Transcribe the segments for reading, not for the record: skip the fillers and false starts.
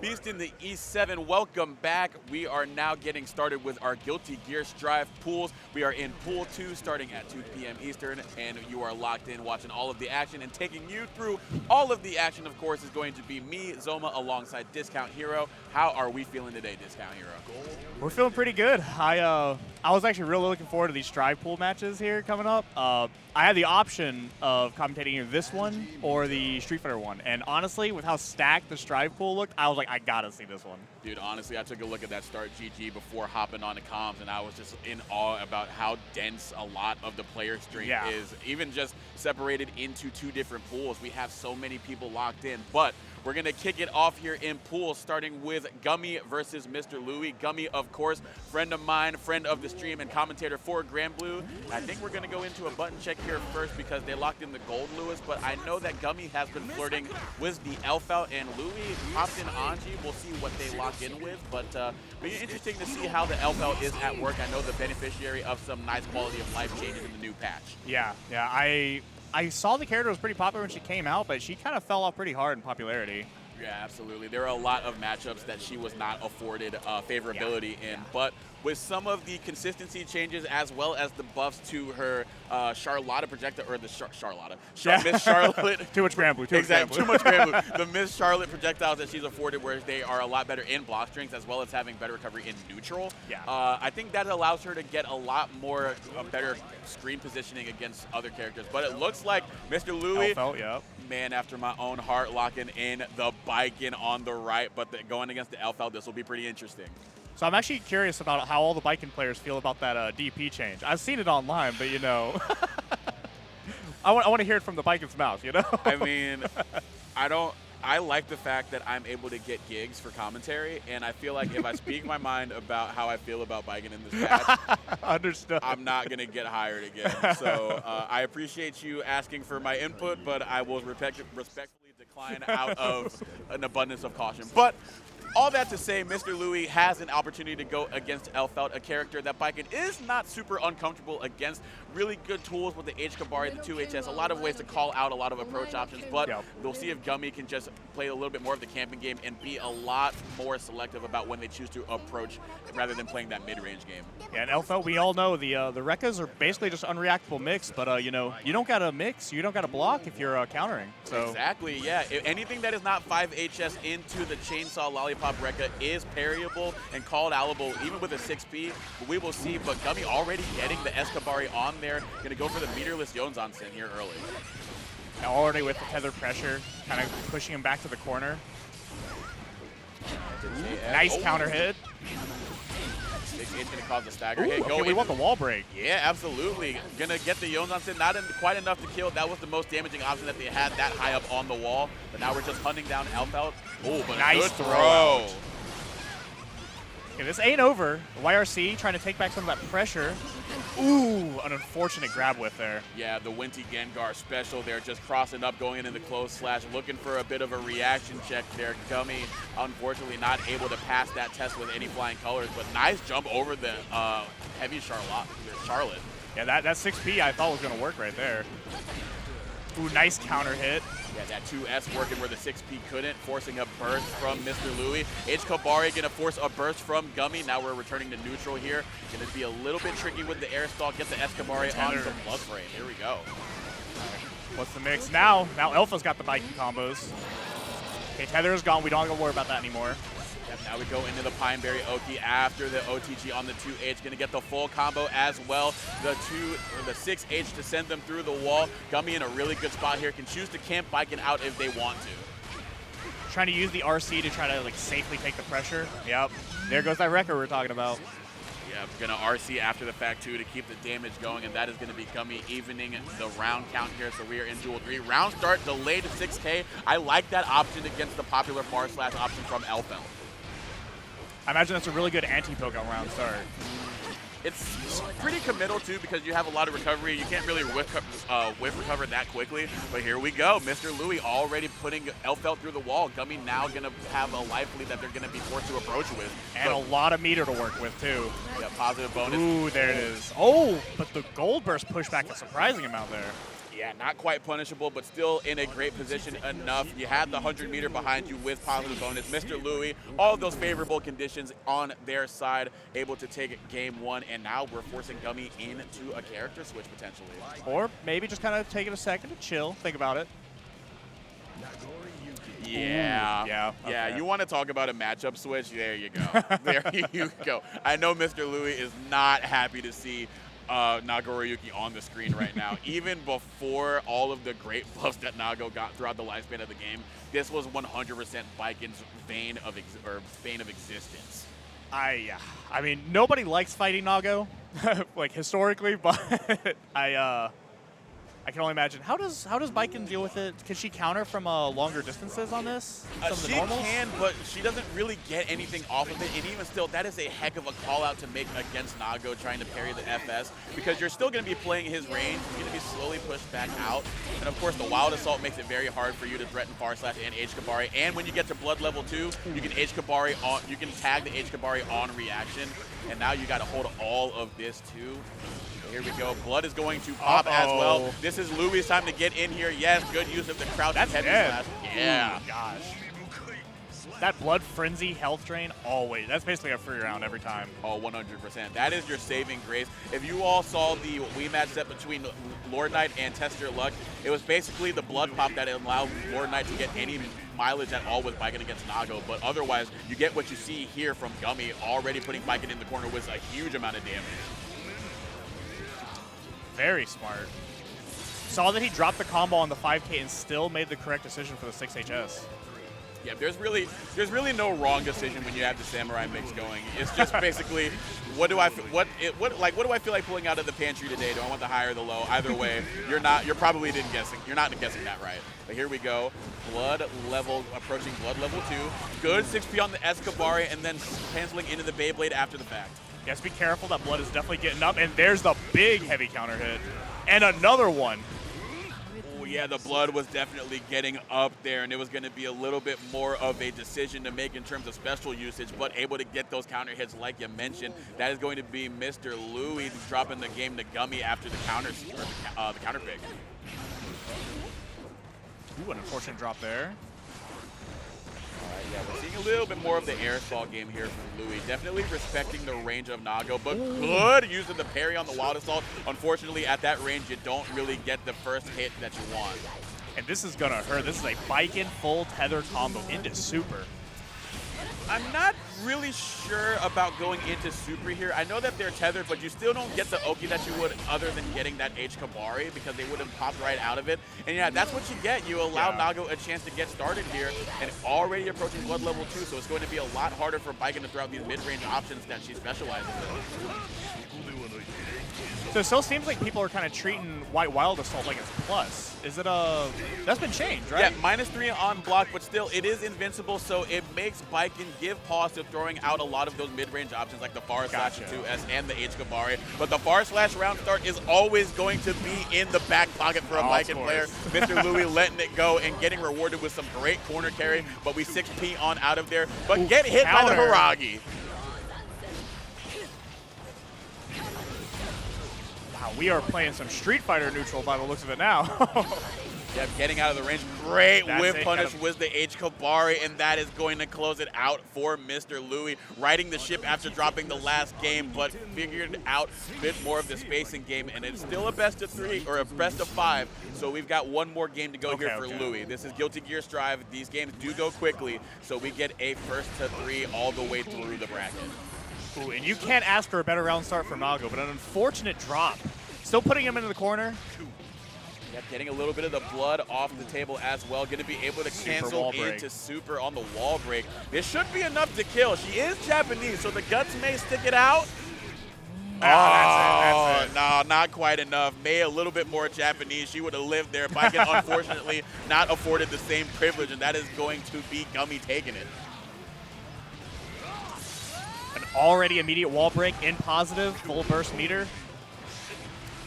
Beast in the E7, welcome back. We are now getting started with our Guilty Gear Strive pools. We are in Pool 2 starting at 2 p.m. Eastern, and you are locked in watching all of the action. And taking you through all of the action, of course, is going to be me, Zoma, alongside Discount Hero. How are we feeling today, Discount Hero? We're feeling pretty good. I was actually really looking forward to these Strive pool matches here coming up. I had the option of commentating either this one or the Street Fighter one, and honestly, with how stacked the Strive pool looked, I was like, I gotta see this one. Dude, honestly, I took a look at that start GG before hopping on the comms, and I was just in awe about how dense a lot of the player strength is. Even just separated into two different pools, we have so many people locked in. But we're going to kick it off here in pools, starting with Gummy versus Mr. Louie. Gummy, of course, friend of mine, friend of the stream, and commentator for Grand Blue. I think we're going to go into a button check here first because they locked in the Gold Lewis, but I know that Gummy has been flirting with the Elf out, and Louie hopped in Anji. We'll see what they lock in with, but be interesting to see how the Elf out is at work. I know the beneficiary of some nice quality of life changes in the new patch. Yeah, I saw the character was pretty popular when she came out, but she kind of fell off pretty hard in popularity. Yeah, absolutely. There are a lot of matchups that she was not afforded favorability in, but with some of the consistency changes as well as the buffs to her Charlotta projectile, or the Miss Charlotte. Too much Grand Blue. Too much Grand Blue. The Miss Charlotte projectiles that she's afforded, where they are a lot better in block strength as well as having better recovery in neutral. Yeah. I think that allows her to get a lot more better screen positioning against other characters. But it looks like Mr. Louie, man after my own heart, locking in the Biken on the right, but going against the Elf out, this will be pretty interesting. So I'm actually curious about how all the Biken players feel about that DP change. I've seen it online, but, you know, I want to hear it from the Biken's mouth, you know? I mean, I like the fact that I'm able to get gigs for commentary, and I feel like if I speak my mind about how I feel about Biken in this patch, Understood. I'm not going to get hired again. So I appreciate you asking for my input, but I will respectfully decline out of an abundance of caution. But all that to say, Mr. Louie has an opportunity to go against Elfelt, a character that Biken is not super uncomfortable against. Really good tools with the H-Kabari, the 2HS, a lot of ways to call out a lot of approach options, but we'll see if Gummy can just play a little bit more of the camping game and be a lot more selective about when they choose to approach rather than playing that mid-range game. Yeah, and Elfelt, we all know the Rekkas are basically just unreactable mix, but, you know, you don't got to mix, you don't got to block if you're countering. So. Exactly, yeah. If anything that is not 5HS into the Chainsaw Lollipop Rekka is parryable and called outable even with a 6P, but we will see. But Gummy already getting the Escabari on there, going to go for the meterless Yonzansen here early. And already with the tether pressure, kind of pushing him back to the corner. Nice counter hit. 6H going to cause the stagger hit. Okay, we want the wall break. Yeah, absolutely. Going to get the Yonzansen, not quite enough to kill. That was the most damaging option that they had that high up on the wall. But now we're just hunting down Elfelt. Oh, but nice a good throw. Okay, this ain't over. YRC trying to take back some of that pressure. Ooh, an unfortunate grab whiff there. Yeah, the Winty Gengar special there, just crossing up, going into the close slash, looking for a bit of a reaction check there. Gummy, unfortunately, not able to pass that test with any flying colors, but nice jump over the heavy Charlotte. Yeah, that 6P I thought was going to work right there. Ooh, nice counter hit. Yeah, that 2S working where the 6P couldn't, forcing a burst from Mr. Louie. H-Kabari going to force a burst from Gummy. Now we're returning to neutral here. Going to be a little bit tricky with the air stall. Get the Escabari on some plus frame. Here we go. What's the mix now? Now Alpha's got the Biking combos. Okay, tether is gone. We don't have to worry about that anymore. Yep, now we go into the Pineberry Oki after the OTG on the 2H. Going to get the full combo as well. The 6H to send them through the wall. Gummy in a really good spot here. Can choose to camp Biken out if they want to. Trying to use the RC to try to like safely take the pressure. Yep. There goes that Rekka we're talking about. Yeah, going to RC after the fact too to keep the damage going, and that is going to be Gummy evening the round count here. So we are in duel 3. Round start delayed to 6K. I like that option against the popular far slash option from Elfelt. I imagine that's a really good anti-poke on round start. It's pretty committal, too, because you have a lot of recovery. You can't really whiff recover that quickly. But here we go. Mr. Louie already putting Elfelt through the wall. Gummy now going to have a life lead that they're going to be forced to approach with. And a lot of meter to work with, too. Yeah, positive bonus. Ooh, there it is. Oh, but the gold burst pushback a surprising amount there. Yeah, not quite punishable, but still in a great position enough. You had the 100-meter behind you with positive bonus. Mr. Louis, all of those favorable conditions on their side, able to take game 1, and now we're forcing Gummy into a character switch potentially. Or maybe just kind of taking a second to chill, think about it. Yeah. Ooh, yeah. Yeah, Okay. you want to talk about a matchup switch? There you go. There you go. I know Mr. Louis is not happy to see Nagoriyuki on the screen right now. Even before all of the great buffs that Nago got throughout the lifespan of the game, this was 100% Baiken's bane of existence. I mean, nobody likes fighting Nago, like historically, but I can only imagine. How does Baiken deal with it? Can she counter from longer distances on this? She can, but she doesn't really get anything off of it. And even still, that is a heck of a call out to make against Nago trying to parry the FS, because you're still going to be playing his range. He's going to be slowly pushed back out. And of course, the Wild Assault makes it very hard for you to threaten Far Slash and H-Kabari. And when you get to Blood level 2, you can H-Kabari on. You can tag the H-Kabari on reaction. And now you got to hold all of this too. Here we go. Blood is going to pop as well. This is Louis' time to get in here. Yes, good use of the crouch heavy slash. Yeah. Oh, gosh. That Blood Frenzy health drain, always. That's basically a free round every time. Oh, 100%. That is your saving grace. If you all saw the Wii match set between Lord Knight and Test Your Luck, it was basically the Blood pop that allowed Lord Knight to get any mileage at all with Baiken against Nago, but otherwise, you get what you see here from Gummy, already putting Baiken in the corner with a huge amount of damage. Very smart. Saw that he dropped the combo on the 5K and still made the correct decision for the 6HS. Yeah, there's really no wrong decision when you have the Samurai mix going. It's just basically what do I feel like pulling out of the pantry today? Do I want the high or the low? Either way, you're probably guessing that right. But here we go. Approaching blood level 2. Good 6P on the Escabari and then canceling into the Beyblade after the fact. Yes, be careful. That Blood is definitely getting up, and there's the big heavy counter hit. And another one. Oh, yeah, the Blood was definitely getting up there, and it was going to be a little bit more of a decision to make in terms of special usage, but able to get those counter hits like you mentioned. That is going to be Mr. Louis dropping the game to Gummy after the counter pick. Ooh, an unfortunate drop there. Yeah, we're seeing a little bit more of the airsball game here from Louis. Definitely respecting the range of Nago, but good using the parry on the Wild Assault. Unfortunately, at that range, you don't really get the first hit that you want. And this is going to hurt. This is a Baiken full tether combo into super. I'm not really sure about going into super here. I know that they're tethered, but you still don't get the Oki that you would other than getting that H-Kabari because they would have popped right out of it. And yeah, that's what you get. You allow Nago a chance to get started here and already approaching blood level 2, so it's going to be a lot harder for Baiken to throw out these mid-range options that she specializes in. So it still seems like people are kind of treating White Wild Assault like it's plus. Is it that's been changed, right? Yeah, -3 on block, but still, it is invincible, so it makes Baiken give pause to throwing out a lot of those mid-range options like the Far Slash 2S and the H-Kabari. But the Far Slash round start is always going to be in the back pocket for a Baiken player. Mr. Louis letting it go and getting rewarded with some great corner carry, but we 6P on out of there, but get hit by the Hiragi. We are playing some Street Fighter neutral by the looks of it now. Yep, getting out of the range. Great whip punish with the H-Kabari, and that is going to close it out for Mr. Louis. Riding the ship after dropping the last game, but figured out a bit more of the spacing game, and it's still a best of 3 or a best of 5. So we've got one more game to go here for Louis. This is Guilty Gear Strive. These games do go quickly, so we get a first to 3 all the way through the bracket. Ooh, and you can't ask for a better round start from Nago, but an unfortunate drop. Still putting him into the corner. Yep, getting a little bit of the blood off the table as well. Going to be able to cancel into super on the wall break. This should be enough to kill. She is Japanese, so the guts may stick it out. That's it. No, not quite enough. May a little bit more Japanese. She would have lived there. Baiken, unfortunately, not afforded the same privilege, and that is going to be Gummy taking it. An already immediate wall break in positive, full burst meter.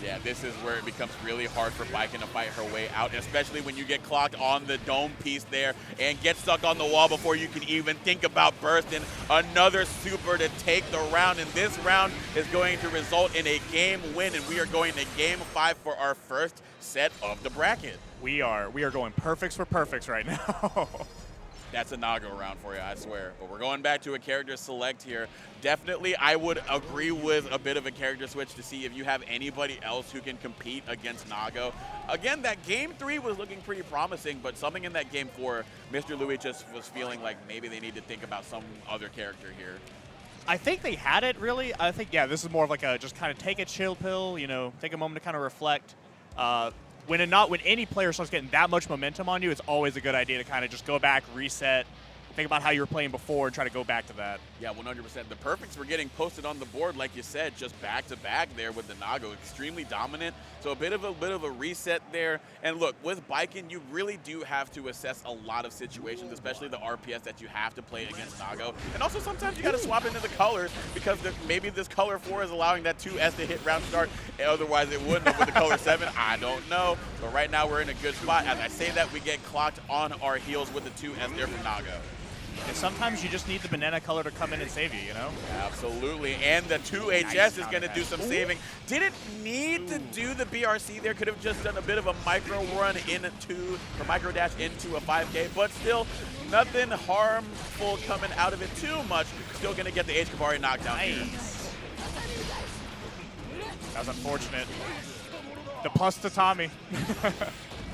Yeah, this is where it becomes really hard for Baiken to fight her way out, especially when you get clocked on the dome piece there and get stuck on the wall before you can even think about bursting. Another super to take the round, and this round is going to result in a game win, and we are going to game 5 for our first set of the bracket. We are going perfects for perfects right now. That's a Nago round for you, I swear. But we're going back to a character select here. Definitely, I would agree with a bit of a character switch to see if you have anybody else who can compete against Nago. Again, that game 3 was looking pretty promising, but something in that game 4, Mr. Louis just was feeling like maybe they need to think about some other character here. I think they had it, really. I think, yeah, this is more of like a just kind of take a chill pill, you know, take a moment to kind of reflect. When any player starts getting that much momentum on you, it's always a good idea to kind of just go back, reset, think about how you were playing before, and try to go back to that. Yeah, 100%. The perfects were getting posted on the board, like you said, just back to back there with the Nago, extremely dominant. So a bit of a reset there. And look, with Baiken, you really do have to assess a lot of situations, especially the RPS that you have to play against Nago. And also sometimes you got to swap into the colors because maybe this color 4 is allowing that 2S to hit round start. Otherwise it wouldn't have with the color 7. I don't know. But right now we're in a good spot. As I say that, we get clocked on our heels with the 2S there from Nago. And sometimes you just need the banana color to come in and save you, you know? Absolutely, and the 2HS is going to do some saving. Didn't need to do the BRC there. Could have just done a bit of a micro run micro dash into a 5K, but still nothing harmful coming out of it too much. Still going to get the H-Kabari knockdown here. That was unfortunate. The plus tatami.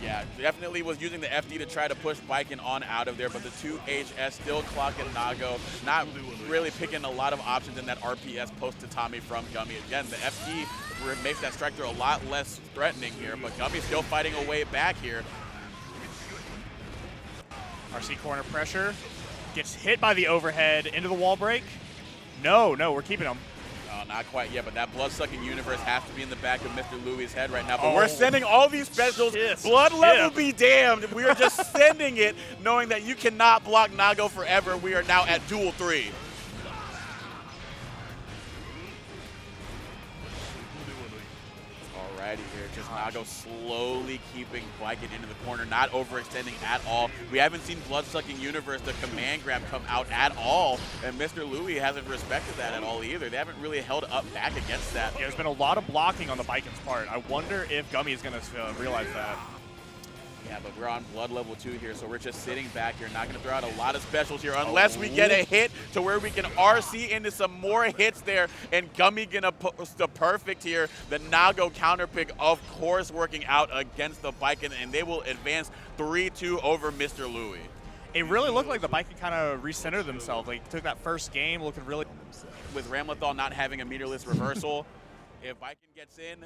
Yeah, definitely was using the FD to try to push Baiken on out of there, but the 2HS still clocking Nago, not really picking a lot of options in that RPS post-tatami from Gummy. Again, the FD makes that strike throw a lot less threatening here, but Gummy's still fighting a way back here. RC corner pressure, gets hit by the overhead, into the wall break. No, we're keeping him. Not quite yet, but that blood-sucking universe has to be in the back of Mr. Louis' head right now. But we're sending all these specials. Blood level be damned. We are just sending it, knowing that you cannot block Nago forever. We are now at duel 3. Alrighty here, just Nago slowly keeping Baiken into the corner, not overextending at all. We haven't seen Blood-Sucking Universe, the command grab, come out at all, and Mr. Louis hasn't respected that at all either. They haven't really held up back against that. Yeah, there's been a lot of blocking on the Baiken's part. I wonder if Gummy is going to realize that. Yeah, but we're on blood level 2 here, so we're just sitting back here. Not going to throw out a lot of specials here unless we get a hit to where we can RC into some more hits there. And Gummy going to post the perfect here. The Nago counter pick, of course, working out against the Baiken, and they will advance 3-2 over Mr. Louis. It really looked like the Baiken kind of recentered themselves. Like, took that first game looking really... With Ramlethal not having a meterless reversal, if Baiken gets in,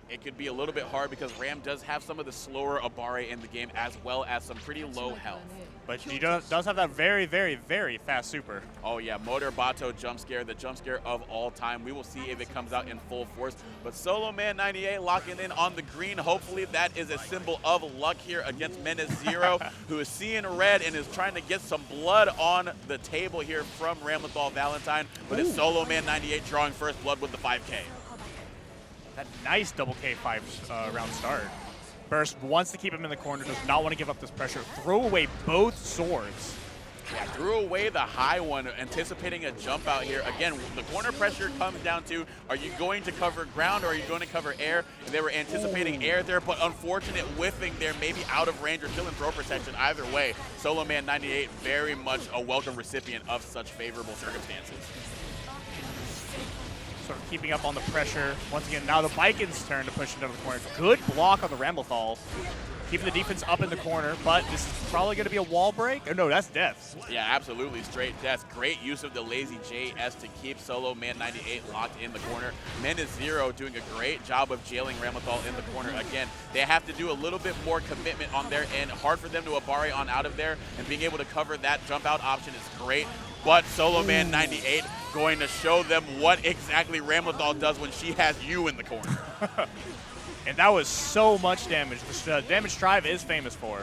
it could be a little bit hard because Ram does have some of the slower Abare in the game as well as some pretty low health. But he does have that very, very, very fast super. Oh yeah, Motor Bato jump scare, the jump scare of all time. We will see if it comes out in full force. But Solo Man 98 locking in on the green. Hopefully that is a symbol of luck here against Menace Zero, who is seeing red and is trying to get some blood on the table here from Ramlethal Valentine. But it's Solo Man 98 drawing first blood with the 5K. That nice double K5 round start. Burst wants to keep him in the corner, does not want to give up this pressure. Throw away both swords. Yeah, threw away the high one, anticipating a jump out here. Again, the corner pressure comes down to, are you going to cover ground or are you going to cover air? And they were anticipating air there, but unfortunate whiffing there, maybe out of range or still in throw protection. Either way, Solo Man 98 very much a welcome recipient of such favorable circumstances. Sort of keeping up on the pressure. Once again, now the Baiken's turn to push into the corner. Good block on the Ramlethal. Keeping the defense up in the corner, but this is probably going to be a wall break. Oh, no, that's death. Yeah, absolutely. Straight death. Great use of the lazy JS to keep Solo Man 98 locked in the corner. Menace Zero doing a great job of jailing Ramlethal in the corner. Again, they have to do a little bit more commitment on their end. Hard for them to Abare on out of there, and being able to cover that jump out option is great. But Solo Man 98 going to show them what exactly Ramlethal does when she has you in the corner. And that was so much damage. The damage Strive is famous for.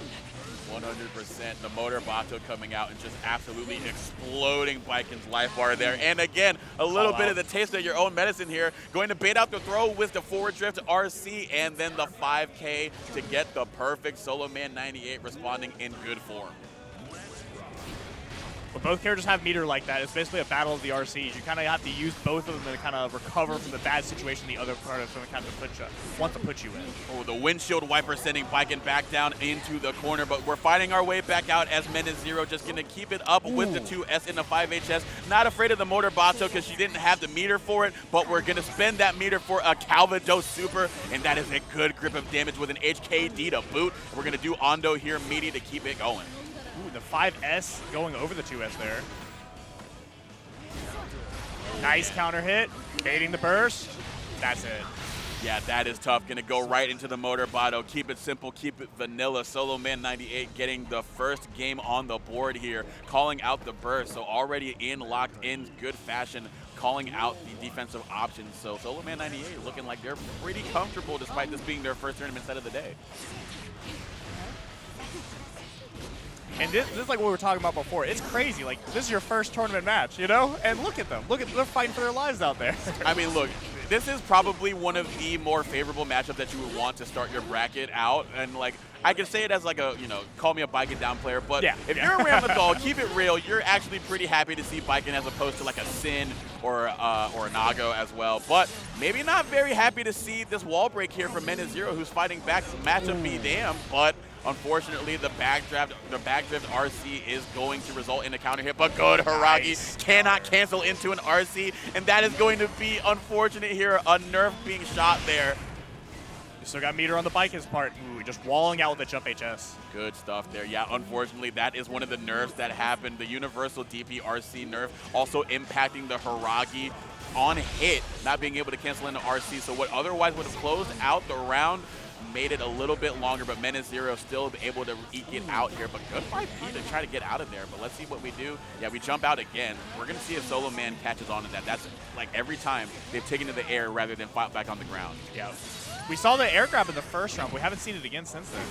100%. The Motor Bato coming out and just absolutely exploding Biken's life bar there. And again, a little bit of the taste of your own medicine here. Going to bait out the throw with the forward drift RC and then the 5K to get the perfect Solo Man 98 responding in good form. When both characters have meter like that, it's basically a battle of the RCs. You kind of have to use both of them to kind of recover from the bad situation the other part of them kind of wants to put you in. Oh, the windshield wiper sending Biken back down into the corner, but we're fighting our way back out as Menace0 just going to keep it up with the 2S in the 5HS. Not afraid of the Motor Bato because she didn't have the meter for it, but we're going to spend that meter for a Calvados Super, and that is a good grip of damage with an HKD to boot. We're going to do Ondo here, meaty to keep it going. Ooh, the 5S going over the 2S there. Nice counter hit, baiting the burst. That's it. Yeah, that is tough. Going to go right into the Motor Bato. Keep it simple, keep it vanilla. Solo Man 98 getting the first game on the board here, calling out the burst. So already locked in good fashion, calling out the defensive options. So Solo Man 98 looking like they're pretty comfortable despite this being their first tournament set of the day. And this is like what we were talking about before. It's crazy. Like, this is your first tournament match, you know? And look at them. They're fighting for their lives out there. I mean, look, this is probably one of the more favorable matchups that you would want to start your bracket out. And, like, I can say it as, like, a, you know, call me a Biken down player. But if you're a Ramlethal, keep it real. You're actually pretty happy to see Biken as opposed to, like, a Sin or a Nago as well. But maybe not very happy to see this wall break here from Menace0, who's fighting back matchup be damn. But unfortunately, the backdrift RC is going to result in a counter hit, but good Hiragi cannot cancel into an RC, and that is going to be unfortunate here. A nerf being shot there. You still got meter on the Biken's part. Ooh, just walling out with the jump HS. Good stuff there. Yeah, unfortunately, that is one of the nerfs that happened. The universal DP RC nerf also impacting the Hiragi on hit, not being able to cancel into RC. So what otherwise would have closed out the round made it a little bit longer, but Menace0 still able to eke it out here. But good 5P to try to get out of there. But let's see what we do. Yeah, we jump out again. We're going to see if Solo Man catches on to that. That's like every time they've taken to the air rather than fought back on the ground. Yeah. We saw the air grab in the first round. We haven't seen it again since then.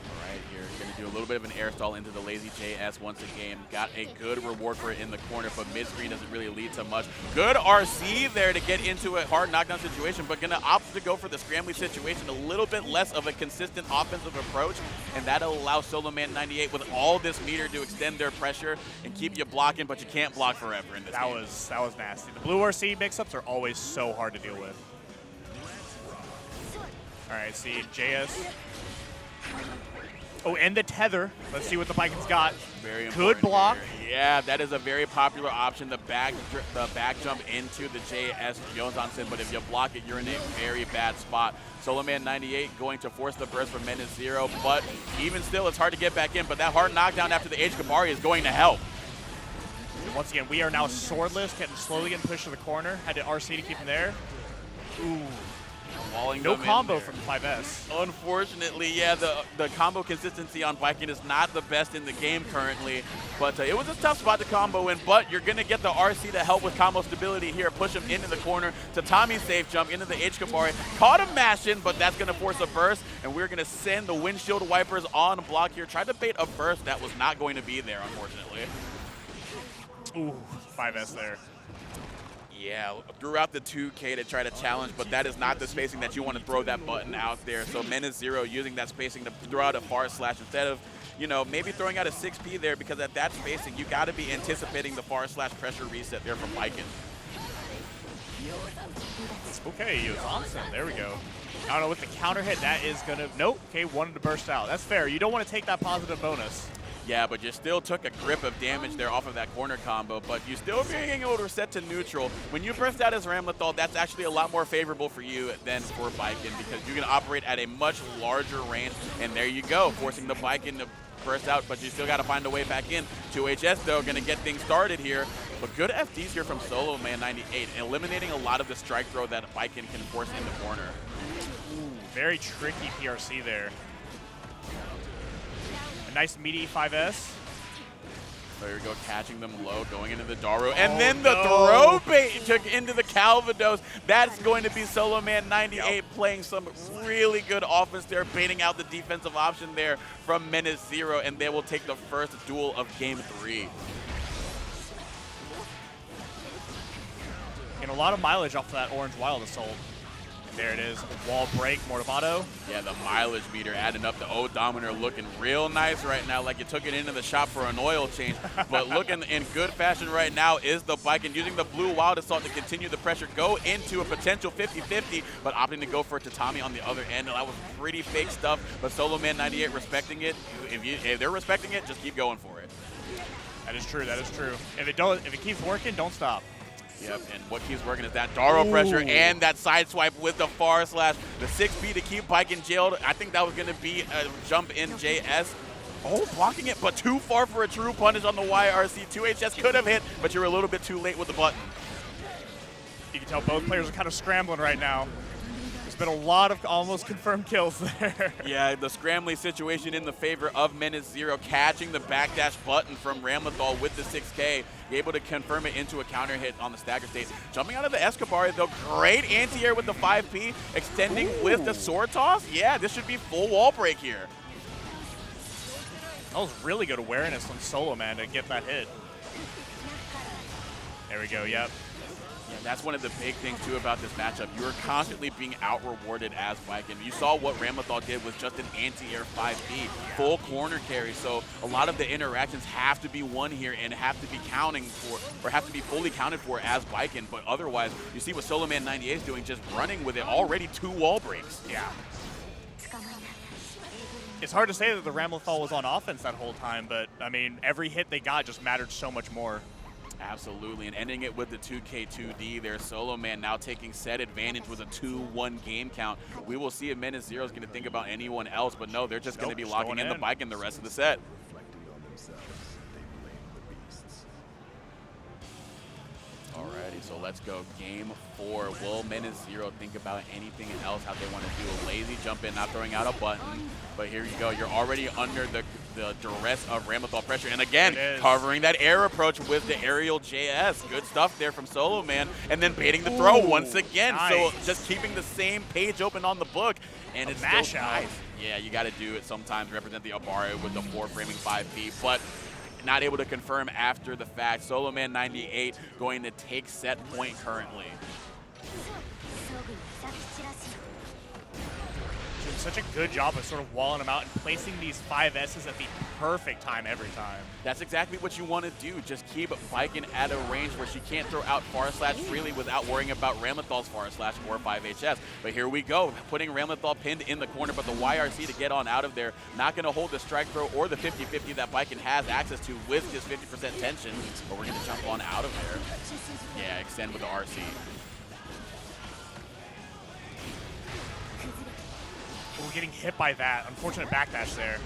All right, here, going to do a little bit of an air stall into the lazy JS once again. Got a good reward for it in the corner, but mid-screen doesn't really lead to much. Good RC there to get into a hard knockdown situation, but going to opt to go for the scrambly situation, a little bit less of a consistent offensive approach, and that'll allow Solo Man 98 with all this meter to extend their pressure and keep you blocking, but you can't block forever in this game. That was nasty. The blue RC mix-ups are always so hard to deal with. All right, see JS. Oh, and the tether. Let's see what the Biken's got. Very good block. Here. Yeah, that is a very popular option. The back jump into the JS Yozansen, but if you block it, you're in a very bad spot. Solo Man 98 going to force the burst from Menace0, but even still, it's hard to get back in. But that hard knockdown after the H Kabari is going to help. And once again, we are now swordless, slowly getting pushed to the corner. Had to RC to keep him there. Ooh. No combo from 5S. Unfortunately, yeah, the combo consistency on Biken is not the best in the game currently, but it was a tough spot to combo in, but you're going to get the RC to help with combo stability here. Push him into the corner. Tatami safe jump into the H-Kabari. Caught him mashing, but that's going to force a burst, and we're going to send the windshield wipers on block here. Tried to bait a burst that was not going to be there, unfortunately. Ooh, 5S there. Yeah, throughout the 2K to try to challenge, but that is not the spacing that you want to throw that button out there. So Menace0 using that spacing to throw out a far slash instead of, you know, maybe throwing out a 6P there, because at that spacing, you got to be anticipating the far slash pressure reset there from Biken. Okay, Johnson, there we go. I don't know, with the counter hit, that is going to, nope, okay, wanted to burst out. That's fair. You don't want to take that positive bonus. Yeah, but you still took a grip of damage there off of that corner combo, but you still being able to reset to neutral. When you burst out as Ramlethal, that's actually a lot more favorable for you than for Biken, because you can operate at a much larger range, and there you go, forcing the Biken to burst out, but you still got to find a way back in. 2HS, though, going to get things started here, but good FDs here from Solo Man 98, eliminating a lot of the strike throw that Biken can force in the corner. Ooh, very tricky PRC there. A nice meaty 5S. There we go, catching them low, going into the Daru, and then the throw bait took into the Calvados. That's going to be Solo Man 98 playing some really good offense there, baiting out the defensive option there from Menace Zero, and they will take the first duel of Game 3. Getting a lot of mileage off of that Orange Wild Assault. There it is, wall break, Mortabato. Yeah, the mileage meter adding up. The odometer looking real nice right now, like you took it into the shop for an oil change. But looking in good fashion right now is the bike, and using the blue Wild Assault to continue the pressure, go into a potential 50-50, but opting to go for Tatami on the other end. And that was pretty fake stuff, but Solo Man 98 respecting it. If they're respecting it, just keep going for it. That is true, that is true. If it keeps working, don't stop. Yep, and what keeps working is that Daru pressure and that side swipe with the far slash. The 6B to keep Biken jailed. I think that was going to be a jump in JS. Oh, blocking it, but too far for a true punish on the YRC. 2HS could have hit, but you're a little bit too late with the button. You can tell both players are kind of scrambling right now. There's been a lot of almost confirmed kills there. Yeah, the scrambling situation in the favor of Menace Zero, catching the backdash button from Ramlethal with the 6K, able to confirm it into a counter hit on the stagger state. Jumping out of the Escobar, though, great anti-air with the 5P, extending with the sword toss. Yeah, this should be full wall break here. That was really good awareness on Solo Man to get that hit. There we go, yep. Yeah, that's one of the big things, too, about this matchup. You're constantly being out-rewarded as Viking. You saw what Ramlethal did with just an anti-air 5P, full corner carry. So a lot of the interactions have to be won here and have to be fully counted for as Viking. But otherwise, you see what Solo Man 98 is doing, just running with it. Already 2 wall breaks. Yeah. It's hard to say that the Ramlethal was on offense that whole time, but, I mean, every hit they got just mattered so much more. Absolutely, and ending it with the 2K2D there. Solo Man now taking set advantage with a 2-1 game count. We will see if Menace Zero is going to think about anyone else, but no, they're just going to be locking in the bike in the rest of the set. Alrighty, so let's go. Game 4. Will Menace Zero think about anything else, how they want to do a lazy jump in, not throwing out a button? But here you go. You're already under the duress of Ramlethal pressure. And again, covering that air approach with the aerial JS. Good stuff there from Solo Man. And then baiting the throw once again. Nice. So just keeping the same page open on the book. And it's still nice. Yeah, you got to do it sometimes. Represent the Abare with the 4-framing 5P. But not able to confirm after the fact. Solo Man 98 going to take set point currently. Doing such a good job of sort of walling them out and placing these 5S's at the perfect time every time. That's exactly what you want to do. Just keep Biken at a range where she can't throw out far slash freely without worrying about Ramlethal's far slash or 5HS. But here we go, putting Ramlethal pinned in the corner, but the YRC to get on out of there. Not going to hold the strike throw or the 50-50 that Biken has access to with his 50% tension, but we're going to jump on out of there. Yeah, extend with the RC. We're getting hit by that. Unfortunate backdash there.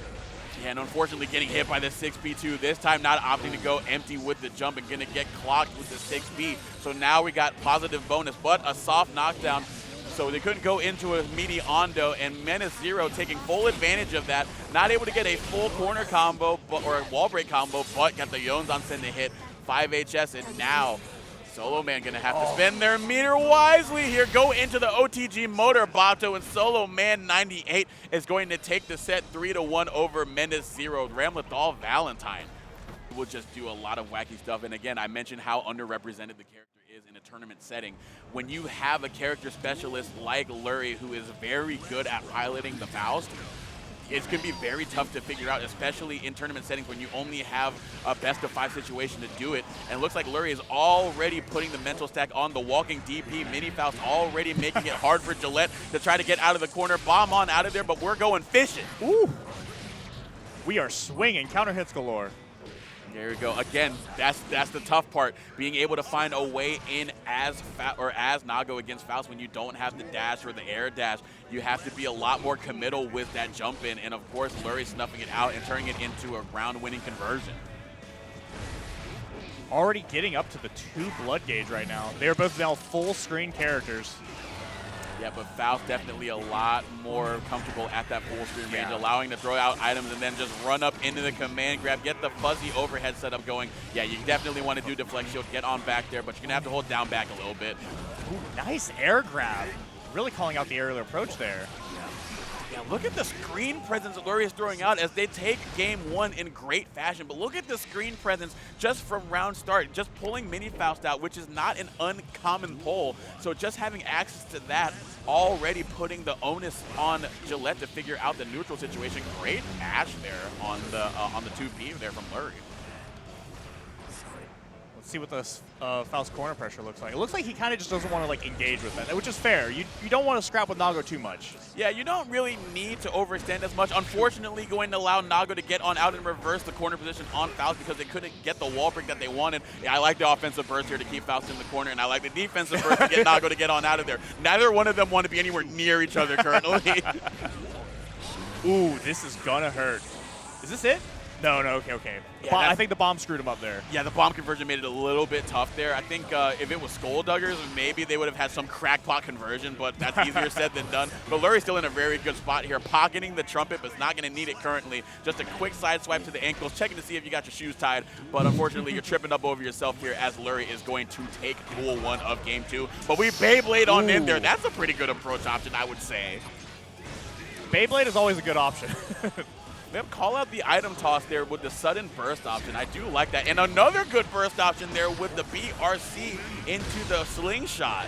Yeah, and unfortunately getting hit by the 6B2. This time not opting to go empty with the jump and going to get clocked with the 6B. So now we got positive bonus, but a soft knockdown. So they couldn't go into a meaty Ondo, and Menace Zero taking full advantage of that. Not able to get a full corner combo or a wall break combo, but got the Yones on send to hit 5HS, and now Solo Man gonna have to spend their meter wisely here. Go into the OTG motor, Bato, and Solo Man 98 is going to take the set 3-1 over Menace Zero. Ramlethal Valentine will just do a lot of wacky stuff. And again, I mentioned how underrepresented the character is in a tournament setting. When you have a character specialist like Lurie, who is very good at piloting the Faust, it's going to be very tough to figure out, especially in tournament settings when you only have a best-of-5 situation to do it. And it looks like Lurie is already putting the mental stack on the walking DP. Mini Faust already making it hard for Gillette to try to get out of the corner. Bomb on out of there, but we're going fishing. Ooh. We are swinging. Counter hits galore. There we go. Again, that's the tough part. Being able to find a way in as Nago against Faust when you don't have the dash or the air dash. You have to be a lot more committal with that jump in. And of course, Lurie snuffing it out and turning it into a round-winning conversion. Already getting up to the 2 blood gauge right now. They are both now full screen characters. Yeah, but Faust definitely a lot more comfortable at that full screen range, allowing to throw out items and then just run up into the command grab, get the fuzzy overhead setup going. Yeah, you definitely want to do deflect shield, get on back there, but you're going to have to hold down back a little bit. Ooh, nice air grab. Really calling out the aerial approach there. Yeah, look at the screen presence that Lurie is throwing out as they take game 1 in great fashion. But look at the screen presence just from round start, just pulling Mini Faust out, which is not an uncommon pull. So just having access to that, already putting the onus on Gillette to figure out the neutral situation. Great ash there on the 2P there from Lurie. Let's see what the Faust corner pressure looks like. It looks like he kind of just doesn't want to like engage with that, which is fair. You don't want to scrap with Nago too much. Yeah, you don't really need to overextend as much. Unfortunately, going to allow Nago to get on out and reverse the corner position on Faust because they couldn't get the wall break that they wanted. Yeah, I like the offensive burst here to keep Faust in the corner, and I like the defensive burst to get Nago to get on out of there. Neither one of them want to be anywhere near each other currently. Ooh, this is gonna hurt. Is this it? No, okay. Yeah, I think the bomb screwed him up there. Yeah, the bomb conversion made it a little bit tough there. I think if it was Skullduggers, maybe they would have had some crackpot conversion, but that's easier said than done. But Lurie's still in a very good spot here, pocketing the trumpet, but is not going to need it currently. Just a quick side swipe to the ankles, checking to see if you got your shoes tied. But unfortunately, you're tripping up over yourself here as Lurie is going to take pool 1 of game 2. But we Beyblade on in there. That's a pretty good approach option, I would say. Beyblade is always a good option. Yep, call out the item toss there with the sudden burst option. I do like that. And another good burst option there with the BRC into the slingshot.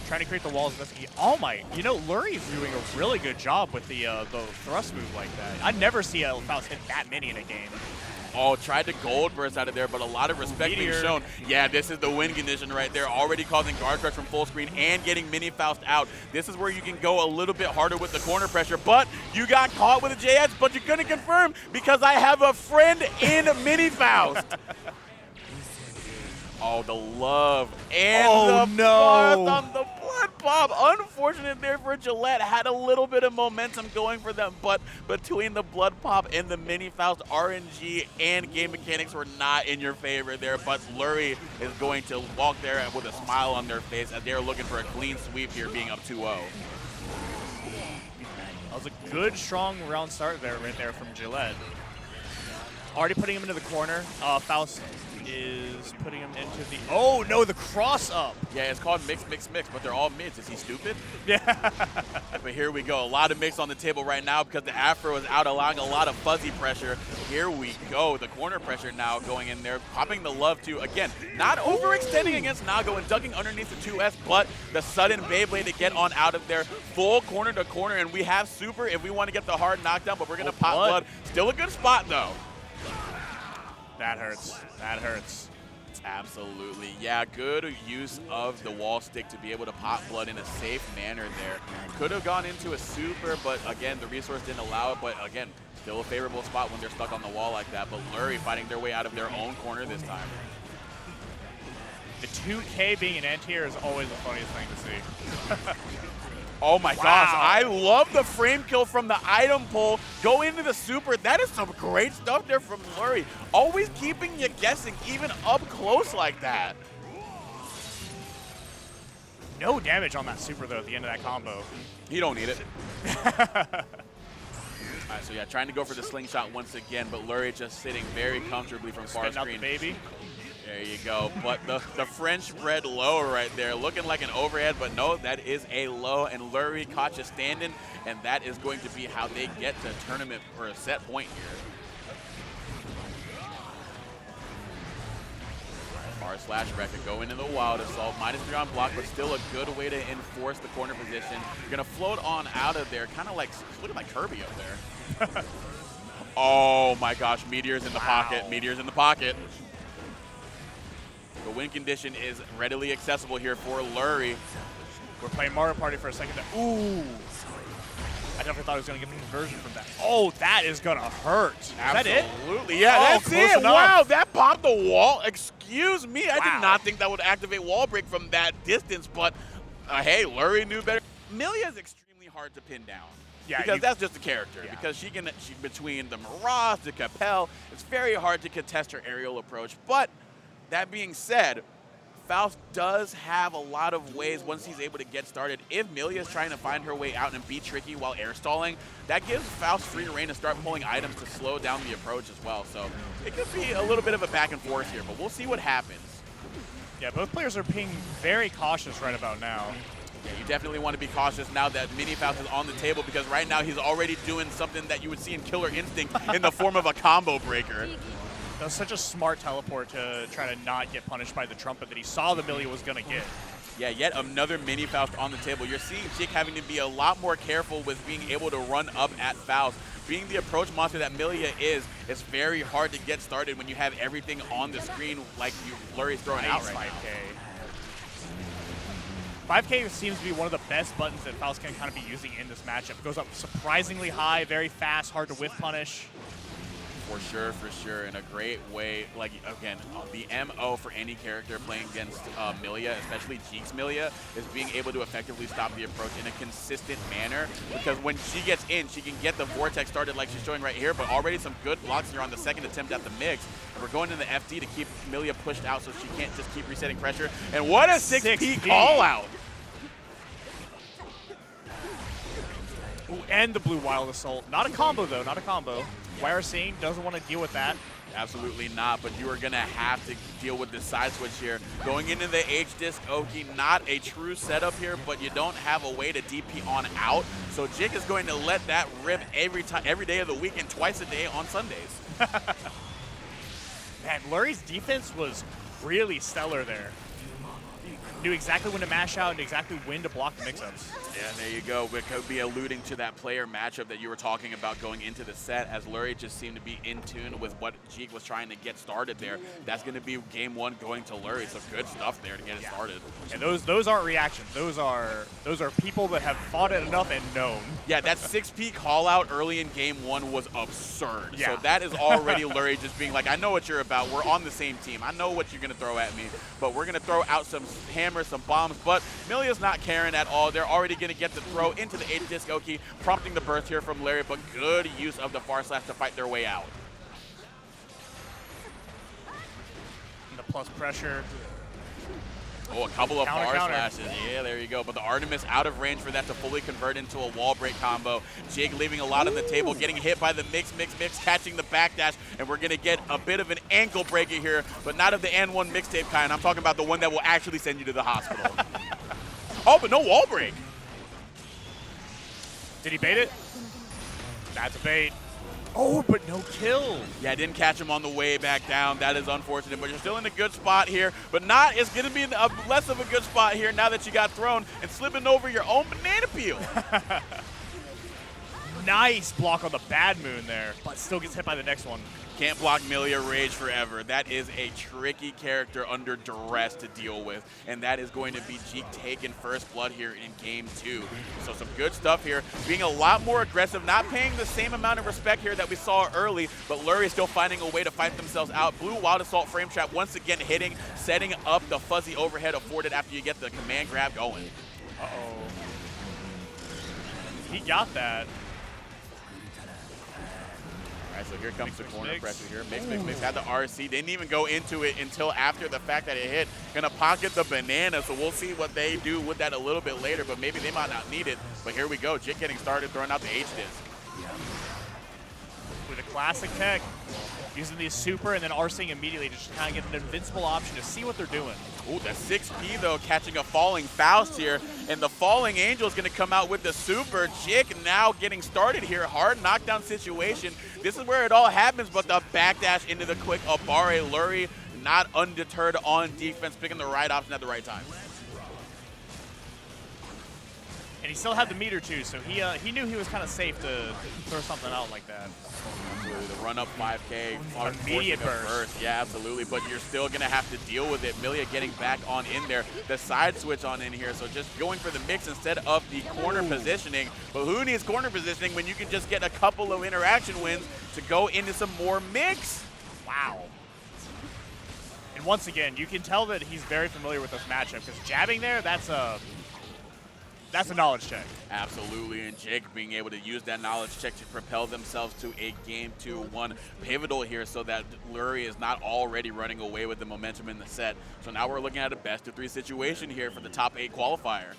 Trying to create the walls. Oh my, Lurie's doing a really good job with the thrust move like that. I never see a Faust hit that many in a game. Oh, tried to gold burst out of there, but a lot of respect being shown. Yeah, this is the win condition right there, already causing guard crush from full screen and getting Mini Faust out. This is where you can go a little bit harder with the corner pressure, but you got caught with a JS, but you're going to confirm because I have a friend in Mini Faust. Oh, the love and the burst on the blood pop. Unfortunate there for Gillette. Had a little bit of momentum going for them, but between the blood pop and the Mini Faust, RNG and game mechanics were not in your favor there. But Lurie is going to walk there with a smile on their face as they're looking for a clean sweep here, being up 2-0. That was a good, strong round start there, right there from Gillette. Already putting him into the corner. Faust is putting him into the... Oh, no, the cross up. Yeah, it's called mix, but they're all mids. Is he stupid? Yeah. But here we go. A lot of mix on the table right now because the Afro is out, allowing a lot of fuzzy pressure. Here we go. The corner pressure now going in there, popping the love to, again, not overextending against Nago and ducking underneath the 2S, but the sudden Beyblade to get on out of there. Full corner to corner, and we have super if we want to get the hard knockdown, but we're going to pop blood. Still a good spot, though. That hurts. That hurts. Absolutely. Yeah, good use of the wall stick to be able to pop blood in a safe manner there. Could have gone into a super, but again, the resource didn't allow it. But again, still a favorable spot when they're stuck on the wall like that. But Lurie fighting their way out of their own corner this time. The 2K being an anti-air is always the funniest thing to see. Oh my gosh, I love the frame kill from the item pull. Go into the super. That is some great stuff there from Lurie. Always keeping you guessing, even up close like that. No damage on that super, though, at the end of that combo. He don't need it. All right, so yeah, trying to go for the slingshot once again, but Lurie just sitting very comfortably from far screen. Out the baby. There you go. But the French bread low right there, looking like an overhead, but no, that is a low, and Lurie caught you standing, and that is going to be how they get to tournament for a set point here. R/Rec go into the wild assault, -3 on block, but still a good way to enforce the corner position. You're gonna float on out of there, kind of like looking like Kirby up there. Oh my gosh, Meteor's in the pocket. Meteor's in the pocket. The win condition is readily accessible here for Lurie. We're playing Mario Party for a second there. Ooh. I never thought he was going to get the conversion from that. Oh, that is going to hurt. Is that it? Absolutely. Yeah, that's it. Enough. Wow, that popped the wall. Excuse me. I did not think that would activate wall break from that distance, but hey, Lurie knew better. Milia is extremely hard to pin down. Yeah, because that's just a character. Yeah. Because she between the Mirage, the Capel, it's very hard to contest her aerial approach. But that being said, Faust does have a lot of ways once he's able to get started. If Milia is trying to find her way out and be tricky while air stalling, that gives Faust free reign to start pulling items to slow down the approach as well. So it could be a little bit of a back and forth here, but we'll see what happens. Yeah, both players are being very cautious right about now. Yeah, you definitely want to be cautious now that Mini Faust is on the table, because right now he's already doing something that you would see in Killer Instinct in the form of a combo breaker. That was such a smart teleport to try to not get punished by the trumpet that he saw the Milia was going to get. Yeah, yet another Mini Faust on the table. You're seeing Jig having to be a lot more careful with being able to run up at Faust. Being the approach monster that Milia is, it's very hard to get started when you have everything on the screen like Flurry's throwing out right 5K. 5K seems to be one of the best buttons that Faust can kind of be using in this matchup. It goes up surprisingly high, very fast, hard to whiff punish. For sure, in a great way. Like, again, the MO for any character playing against Milia, especially Jeek's Milia, is being able to effectively stop the approach in a consistent manner, because when she gets in, she can get the vortex started like she's showing right here, but already some good blocks here on the second attempt at the mix. We're going in the FD to keep Milia pushed out so she can't just keep resetting pressure. And what a 6P call out! Ooh, and the blue wild assault. Not a combo though, not a combo. YRC doesn't want to deal with that. Absolutely not, but you are going to have to deal with this side switch here. Going into the H-Disc Oki, not a true setup here, but you don't have a way to DP on out. So Jig is going to let that rip every day of the week and twice a day on Sundays. Man, Lurie's defense was really stellar there. Knew exactly when to mash out and exactly when to block the mix-ups. Yeah, there you go. We could be alluding to that player matchup that you were talking about going into the set, as Lurie just seemed to be in tune with what Jeek was trying to get started there. That's going to be game one going to Lurie, so good stuff there to get it started. And those aren't reactions. Those are people that have fought it enough and known. Yeah, that 6P call out early in game one was absurd. Yeah. So that is already Lurie just being like, I know what you're about. We're on the same team. I know what you're going to throw at me, but we're going to throw out some hammers, some bombs, but Milia's not caring at all. They're already going to get the throw into the H-Disc Oki, prompting the burst here from Larry, but good use of the far slash to fight their way out. And the plus pressure. Oh, a couple of Counter. slashes. Yeah, there you go. But the Artemis out of range for that to fully convert into a wall break combo. Jig leaving a lot on the table, getting hit by the mix, catching the backdash, and we're going to get a bit of an ankle breaker here, but not of the N1 mixtape kind. I'm talking about the one that will actually send you to the hospital. Oh, but no wall break. Did he bait it? That's a bait. Oh, but no kill. Yeah, didn't catch him on the way back down. That is unfortunate, but you're still in a good spot here. But not, it's going to be less of a good spot here now that you got thrown and slipping over your own banana peel. Nice block on the bad moon there, but still gets hit by the next one. Can't block Milia Rage forever. That is a tricky character under duress to deal with, and that is going to be Jeek taking first blood here in game two. So some good stuff here. Being a lot more aggressive, not paying the same amount of respect here that we saw early, but Lurie is still finding a way to fight themselves out. Blue Wild Assault frame trap once again hitting, setting up the fuzzy overhead afforded after you get the command grab going. Uh-oh. He got that. All right, so here comes the corner pressure here. Mix. Had the RC. Didn't even go into it until after the fact that it hit. Gonna pocket the banana, so we'll see what they do with that a little bit later, but maybe they might not need it. But here we go. Jig getting started, throwing out the H-Disc. With a classic tech, using the super and then RCing immediately to just kind of get an invincible option to see what they're doing. Ooh, the 6P though, catching a falling Faust here, and the falling Angel is going to come out with the super. Jig now getting started here, hard knockdown situation. This is where it all happens, but the backdash into the quick Abare. Lurie not undeterred on defense, picking the right option at the right time. And he still had the meter too, so he knew he was kind of safe to throw something out like that. Absolutely, the run up 5K, immediate burst. Yeah, absolutely, but you're still gonna have to deal with it. Milia getting back on in there, the side switch on in here, so just going for the mix instead of the corner positioning. But who needs corner positioning when you can just get a couple of interaction wins to go into some more mix? Wow. And once again, you can tell that he's very familiar with this matchup, because jabbing there, that's a That's a knowledge check. Absolutely, and Jake being able to use that knowledge check to propel themselves to a Game 2-1 pivotal here so that Lurie is not already running away with the momentum in the set. So now we're looking at a best-of-3 situation here for the top 8 qualifier.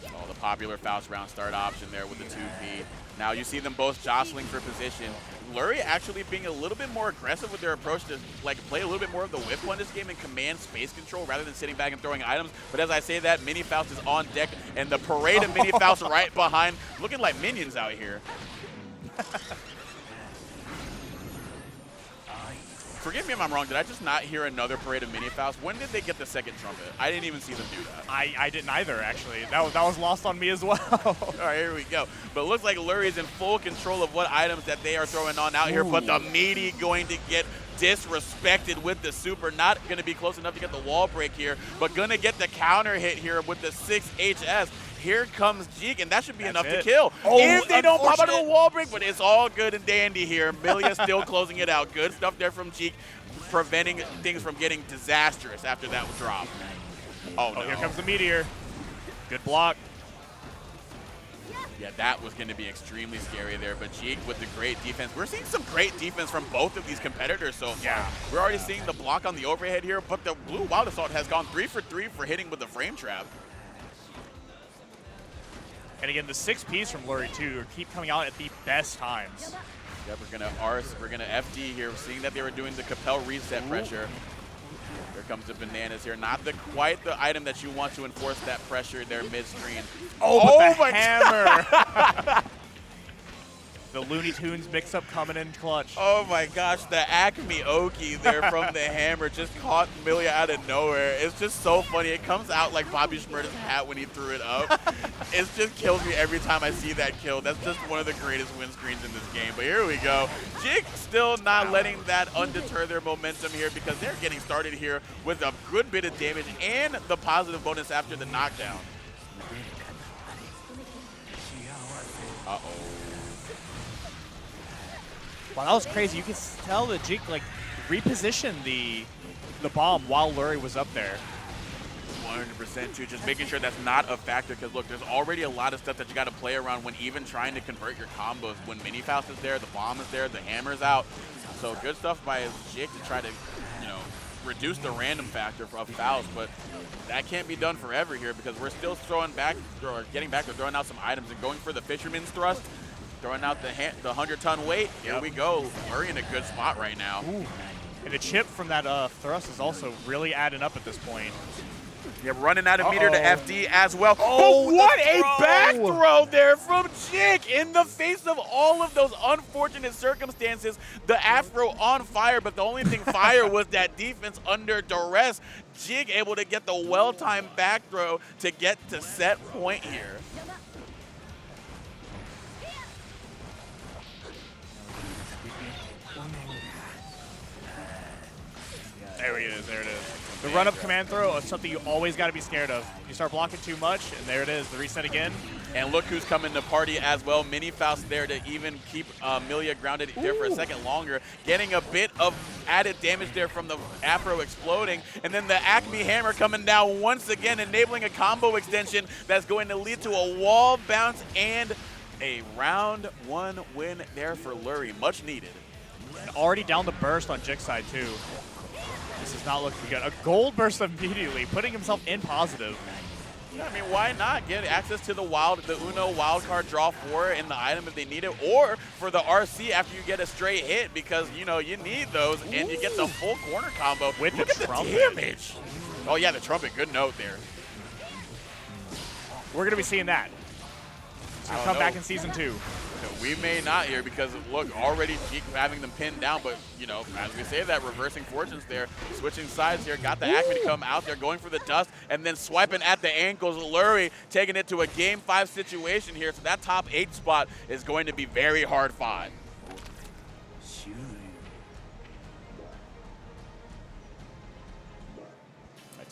Oh, the popular Faust round start option there with the 2P. Now you see them both jostling for position. Lurie actually being a little bit more aggressive with their approach to like play a little bit more of the whip one this game and command space control rather than sitting back and throwing items. But as I say that, Mini Faust is on deck and the parade of Mini Faust right behind, looking like minions out here. Forgive me if I'm wrong, did I just not hear another parade of Mini Faust? When did they get the second trumpet? I didn't even see them do that. I didn't either, actually. That was lost on me as well. All right, here we go. But it looks like Lurie is in full control of what items that they are throwing on out here, but the meaty going to get disrespected with the super. Not going to be close enough to get the wall break here, but going to get the counter hit here with the 6HS. Here comes Jeek, and that should be enough to kill. Oh, if they don't pop out of the wall break, but it's all good and dandy here. Milia still closing it out. Good stuff there from Jeek, preventing things from getting disastrous after that drop. Oh, no. Here comes the meteor. Good block. Yeah, that was going to be extremely scary there, but Jeek with the great defense. We're seeing some great defense from both of these competitors so far. Yeah. We're already seeing the block on the overhead here, but the blue Wild Assault has gone 3 for 3 for hitting with the frame trap. And again, the 6Ps from Lurie, too, keep coming out at the best times. Yeah, we're gonna FD here. We're seeing that they were doing the Capel reset pressure. Here comes the bananas here. Not quite the item that you want to enforce that pressure there mid-screen. Oh my hammer! The Looney Tunes mix-up coming in clutch. Oh my gosh, the Acme Oki there from the hammer just caught Milia out of nowhere. It's just so funny. It comes out like Bobby Shmurda's hat when he threw it up. It just kills me every time I see that kill. That's just one of the greatest win screens in this game. But here we go. Jig still not letting that undeter their momentum here because they're getting started here with a good bit of damage and the positive bonus after the knockdown. Uh-oh. Wow, that was crazy. You can tell that Jeek like repositioned the bomb while Lurie was up there. 100% too, just making sure that's not a factor because look, there's already a lot of stuff that you got to play around when even trying to convert your combos. When Mini Faust is there, the bomb is there, the hammer's out. So good stuff by Jake to try to, you know, reduce the random factor of Faust, but that can't be done forever here because we're still throwing back, or getting back to throwing out some items and going for the Fisherman's Thrust. Throwing out the 100-ton weight. Here we go. Lurie in a good spot right now. Ooh. And the chip from that thrust is also really adding up at this point. Yeah, running out of meter to FD as well. Oh, what a back throw there from Jig in the face of all of those unfortunate circumstances. The Afro on fire, but the only thing fire was that defense under duress. Jig able to get the well-timed back throw to get to set point here. There he is, there it is. The run-up command throw is something you always got to be scared of. You start blocking too much, and there it is, the reset again. And look who's coming to party as well. Mini Faust there to even keep Milia grounded there for a second longer. Getting a bit of added damage there from the Afro exploding. And then the Acme Hammer coming down once again, enabling a combo extension that's going to lead to a wall bounce and a round 1 win there for Lurie. Much needed. And already down the burst on Jig's side, too. This is not looking good. A gold burst immediately, putting himself in positive. Yeah, I mean, why not get access to the Uno wildcard draw 4 in the item if they need it, or for the RC after you get a straight hit because, you know, you need those, and you get the full corner combo. With Look the at the trumpet. damage. Oh, yeah, the trumpet. Good note there. We're going to be seeing that. It's going to come back in Season 2. We may not here because, look, already Jeek having them pinned down, but, you know, as we say that, reversing fortunes there, switching sides here, got the Acme to come out there, going for the dust, and then swiping at the ankles. Lurie taking it to a Game 5 situation here, so that top 8 spot is going to be very hard fought.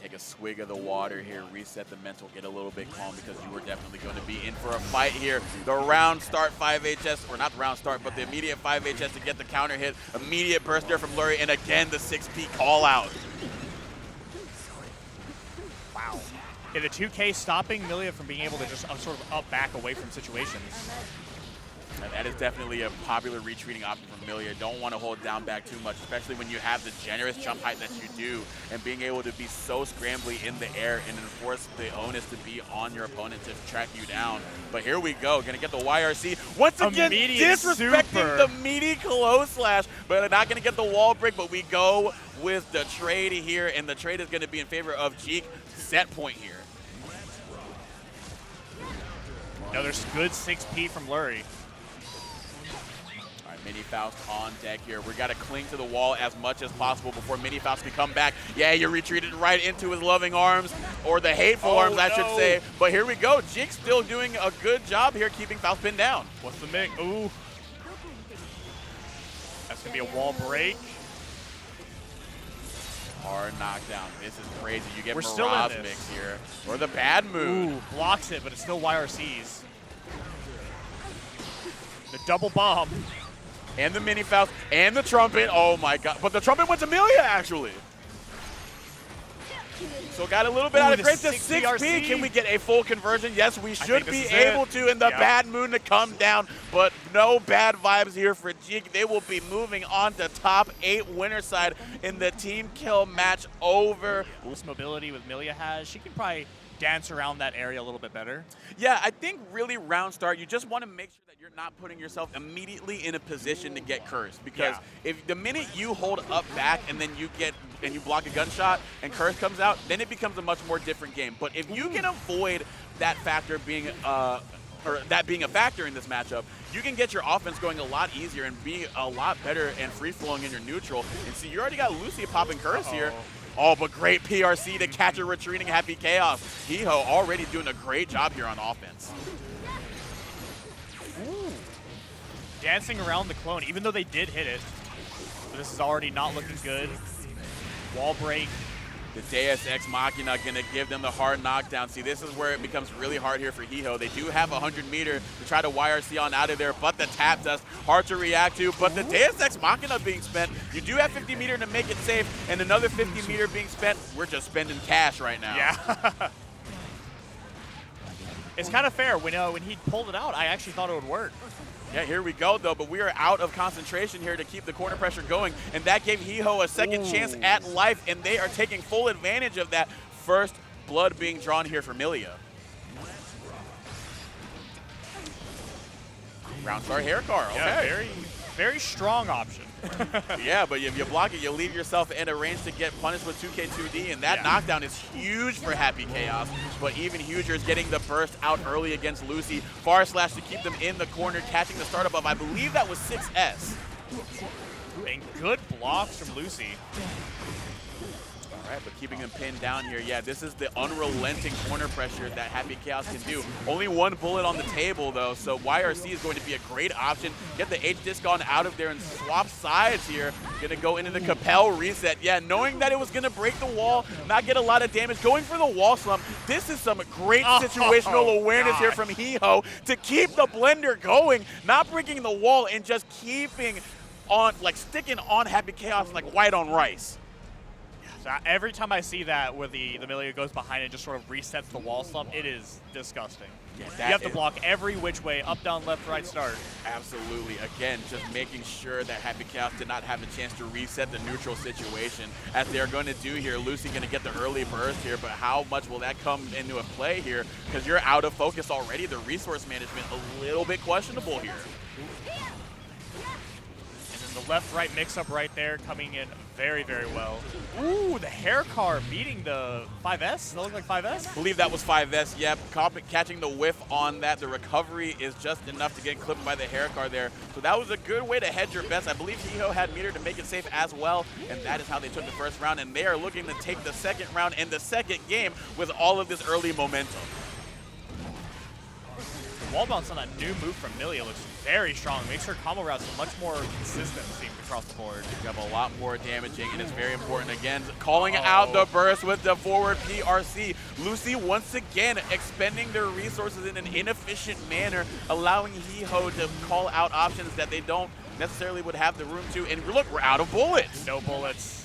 Take a swig of the water here, reset the mental, get a little bit calm because you were definitely going to be in for a fight here. The round start 5HS, or not the round start, but the immediate 5HS to get the counter hit. Immediate burst there from Lurie, and again the 6P call out. Yeah, the 2K stopping Milia from being able to just sort of up back away from situations. And that is definitely a popular retreating option from Milia. Don't want to hold down back too much, especially when you have the generous jump height that you do, and being able to be so scrambly in the air and enforce the onus to be on your opponent to track you down. But here we go, gonna get the YRC. Once again, disrespecting the meaty close slash, but not gonna get the wall break, but we go with the trade here, and the trade is gonna be in favor of Jeek. Set point here. Another good 6P from Lurie. Mini Faust on deck here. We got to cling to the wall as much as possible before Mini Faust can come back. Yeah, you retreated right into his loving arms, or the hateful arms, I should say. But here we go. Jeek's still doing a good job here keeping Faust pinned down. What's the mix? Ooh. That's going to be a wall break. Hard knockdown. This is crazy. You get Mirage mix here. Or the bad move. Ooh, blocks it, but it's still YRCs. The double bomb. And the Mini Faust, and the trumpet. Oh my god. But the trumpet went to Milia, actually. So got a little bit out of grace. The 6P. Can we get a full conversion? Yes, we should be able to. And the bad moon to come down. But no bad vibes here for Jeek. They will be moving on to top 8 winner side in the team kill match over. This mobility with Milia has, she can probably dance around that area a little bit better. Yeah, I think really round start, you just want to make sure that you're not putting yourself immediately in a position to get cursed. Because if the minute you hold up back and then you block a gunshot and curse comes out, then it becomes a much more different game. But if you can avoid that factor being being a factor in this matchup, you can get your offense going a lot easier and be a lot better and free-flowing in your neutral. And see, you already got Lucy popping curse here. Oh, but great PRC to catch a retreating Happy Chaos. Hiho already doing a great job here on offense. Ooh. Dancing around the clone, even though they did hit it. But this is already not looking good. Wall break. The Deus Ex Machina going to give them the hard knockdown. See, this is where it becomes really hard here for Hiho. They do have 100 meter to try to YRC on out of there, but the tap dust, hard to react to. But the Deus Ex Machina being spent, you do have 50 meter to make it safe, and another 50 meter being spent. We're just spending cash right now. Yeah. It's kind of fair. When he pulled it out, I actually thought it would work. Yeah, here we go, though, but we are out of concentration here to keep the corner pressure going, and that gave Hiho a second chance at life, and they are taking full advantage of that. First blood being drawn here for Milia. Round start hair car, okay. Yeah, very, very strong option. Yeah, but if you block it, you leave yourself in a range to get punished with 2K2D, and that knockdown is huge for Happy Chaos. But even huger is getting the burst out early against Lucy. Far slash to keep them in the corner, catching the startup of, I believe that was 6S. And good blocks from Lucy. All right, but keeping them pinned down here. Yeah, this is the unrelenting corner pressure that Happy Chaos can do. Only one bullet on the table, though, so YRC is going to be a great option. Get the H-Disc on out of there and swap sides here. Gonna go into the Capel reset. Yeah, knowing that it was gonna break the wall, not get a lot of damage, going for the wall slump. This is some great situational awareness here from Hiho to keep the blender going, not breaking the wall and just keeping on, like sticking on Happy Chaos like white on rice. So every time I see that where the Milia goes behind and just sort of resets the wall slump, it is disgusting. Yeah, you have to block every which way, up, down, left, right, start. Absolutely. Again, just making sure that Happy Chaos did not have a chance to reset the neutral situation, as they're going to do here. Lucy going to get the early burst here, but how much will that come into a play here? Because you're out of focus already. The resource management a little bit questionable here. The left-right mix-up right there coming in very, very well. Ooh, the hair car beating the 5S. Does that look like 5S? I believe that was 5S, yep. Catching the whiff on that. The recovery is just enough to get clipped by the hair car there. So that was a good way to hedge your bets. I believe Hiho had meter to make it safe as well, and that is how they took the first round, and they are looking to take the second round and the second game with all of this early momentum. The wall bounce on that new move from Milia looks very strong. Makes her combo routes much more consistent, seems, across the board. You have a lot more damaging, and it's very important. Again, calling out the burst with the forward PRC. Lucy once again expending their resources in an inefficient manner, allowing Hiho to call out options that they don't necessarily would have the room to. And look, we're out of bullets. No bullets.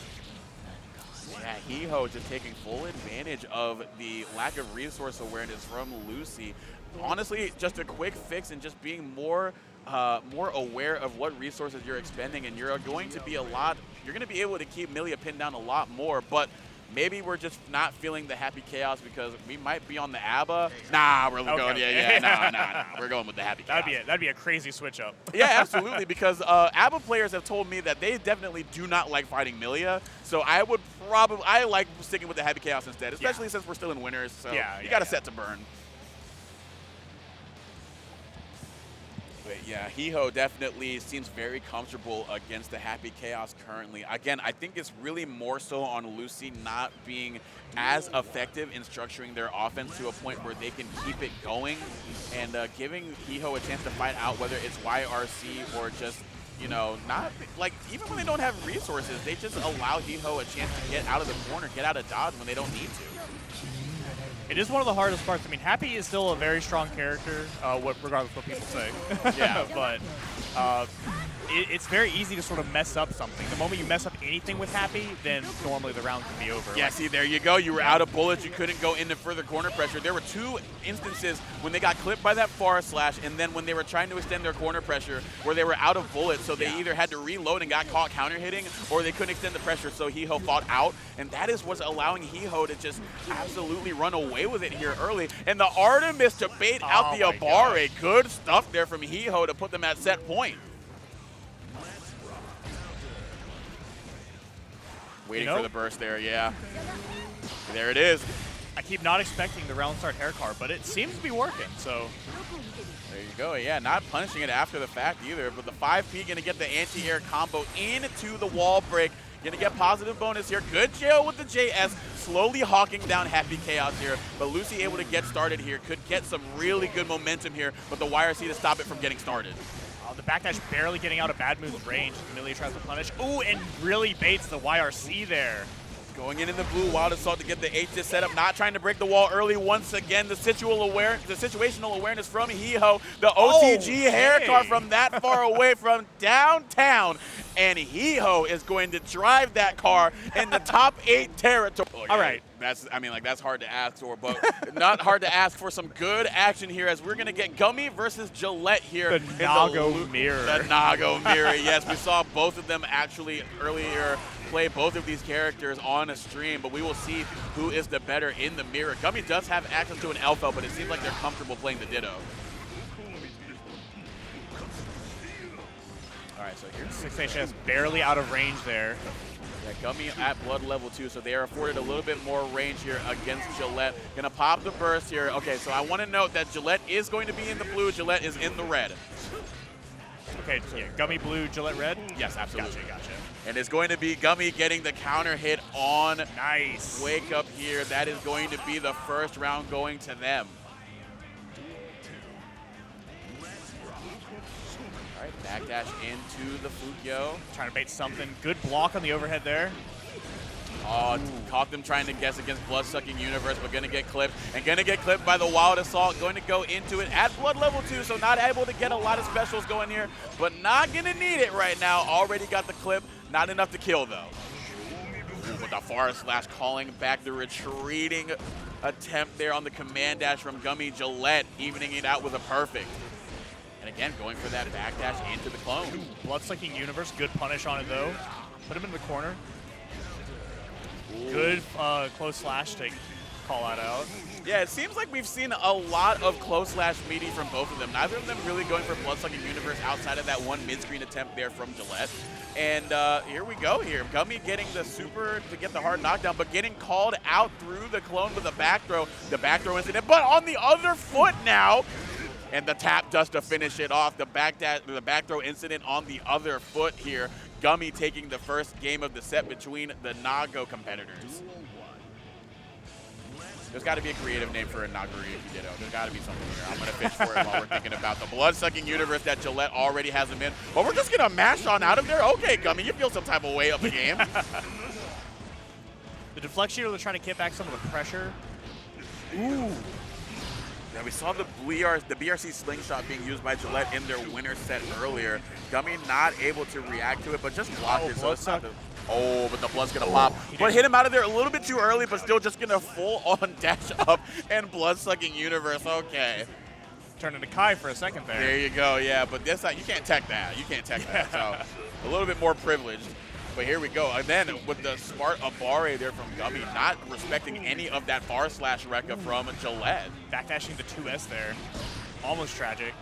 Yeah, Hiho just taking full advantage of the lack of resource awareness from Lucy. Honestly, just a quick fix and just being more aware of what resources you're expending, and you're going to be able to keep Milia pinned down a lot more, but maybe we're just not feeling the happy chaos because we might be on the ABBA. Nah, we're going, nah. We're going with the happy chaos. That'd be a crazy switch up. Yeah, absolutely, because ABBA players have told me that they definitely do not like fighting Milia, so I like sticking with the happy chaos instead, especially since we're still in winners, so you got a set to burn. But yeah, Hiho definitely seems very comfortable against the Happy Chaos currently. Again, I think it's really more so on Lucy not being as effective in structuring their offense to a point where they can keep it going, and giving Hiho a chance to fight out whether it's YRC or just, you know, not like, even when they don't have resources, they just allow Hiho a chance to get out of the corner, get out of dodge when they don't need to. It is one of the hardest parts. I mean, Happy is still a very strong character, regardless of what people say. Yeah. But it's very easy to sort of mess up something. The moment you mess up anything with Happy, then normally the round can be over. Yeah, see, there you go. You were out of bullets. You couldn't go into further corner pressure. There were 2 instances when they got clipped by that forest slash, and then when they were trying to extend their corner pressure where they were out of bullets, so they either had to reload and got caught counter hitting, or they couldn't extend the pressure, so Hiho fought out. And that is what's allowing Hiho to just absolutely run away with it here early. And the Artemis to bait out the Abare. Good stuff there from Hiho to put them at set point. Waiting for the burst there, yeah. There it is. I keep not expecting the round start hair card, but it seems to be working, so. There you go, yeah, not punishing it after the fact either, but the 5P gonna get the anti-air combo into the wall break. Gonna get positive bonus here. Good jail with the JS, slowly hawking down Happy Chaos here, but Lucy able to get started here. Could get some really good momentum here, but the YRC to stop it from getting started. The backdash barely getting out of Bad Moon's range. Milia tries to punish. Ooh, and really baits the YRC there. Going in the blue, Wild Assault to get the H set up, not trying to break the wall early. Once again, the situational awareness from Hiho. The OTG hair car from that far away from downtown. And Hiho is going to drive that car in the top 8 territory. All right. That's hard to ask for, but not hard to ask for some good action here as we're going to get Gummy versus Gillette here. The Nago Mirror. The Nago Mirror, yes. We saw both of them actually earlier play both of these characters on a stream, but we will see who is the better in the mirror. Gummy does have access to an Elfel, but it seems like they're comfortable playing the Ditto. All right, so here's 6HS barely out of range there. Yeah, Gummy at blood level 2, so they are afforded a little bit more range here against Gillette. Gonna pop the burst here. Okay, so I want to note that Gillette is going to be in the blue, Gillette is in the red. Okay, so yeah, Gummy blue, Gillette red? Yes, absolutely. Gotcha. And it's going to be Gummy getting the counter hit on Nice. Wake Up here. That is going to be the first round going to them. All right, backdash into the Fukyo. Trying to bait something. Good block on the overhead there. Oh, caught them trying to guess against Blood-Sucking Universe, but going to get clipped. And going to get clipped by the Wild Assault. Going to go into it at blood level 2, so not able to get a lot of specials going here, but not going to need it right now. Already got the clip. Not enough to kill, though. With the Forest Slash calling back the retreating attempt there on the command dash from Gummy. Gillette evening it out with a perfect. And again, going for that backdash into the clone. Blood-Sucking Universe. Good punish on it, though. Put him in the corner. Good close slash to call that out. Yeah, it seems like we've seen a lot of close slash meaty from both of them. Neither of them really going for Blood-Sucking Universe outside of that one mid-screen attempt there from Gillette. And here we go here. Gummy getting the super to get the hard knockdown, but getting called out through the clone with the back throw. The back throw incident, but on the other foot now. And the tap just to finish it off. The back throw incident on the other foot here. Gummy taking the first game of the set between the Nago competitors. There's got to be a creative name for a Nagoriyuki Ditto. There's got to be something here. I'm going to fish for it while we're thinking about the Blood-Sucking Universe that Gillette already has him in. But we're just going to mash on out of there? Okay, Gummy, you feel some type of way up the game. The deflection, they're trying to get back some of the pressure. Ooh. Yeah, we saw the BRC slingshot being used by Gillette in their winner set earlier. Gummy not able to react to it, but just blocked it. So it's not Oh, but the blood's gonna pop. But hit him out of there a little bit too early, but still just gonna full-on dash up and blood-sucking universe. Okay. Turned into Kai for a second there. There you go, yeah, but this side, you can't tech that. You can't tech that, so a little bit more privileged. But here we go. And then with the smart Abare there from Gummy, not respecting any of that bar slash Rekka from Gillette. Backdashing the 2S there. Almost tragic.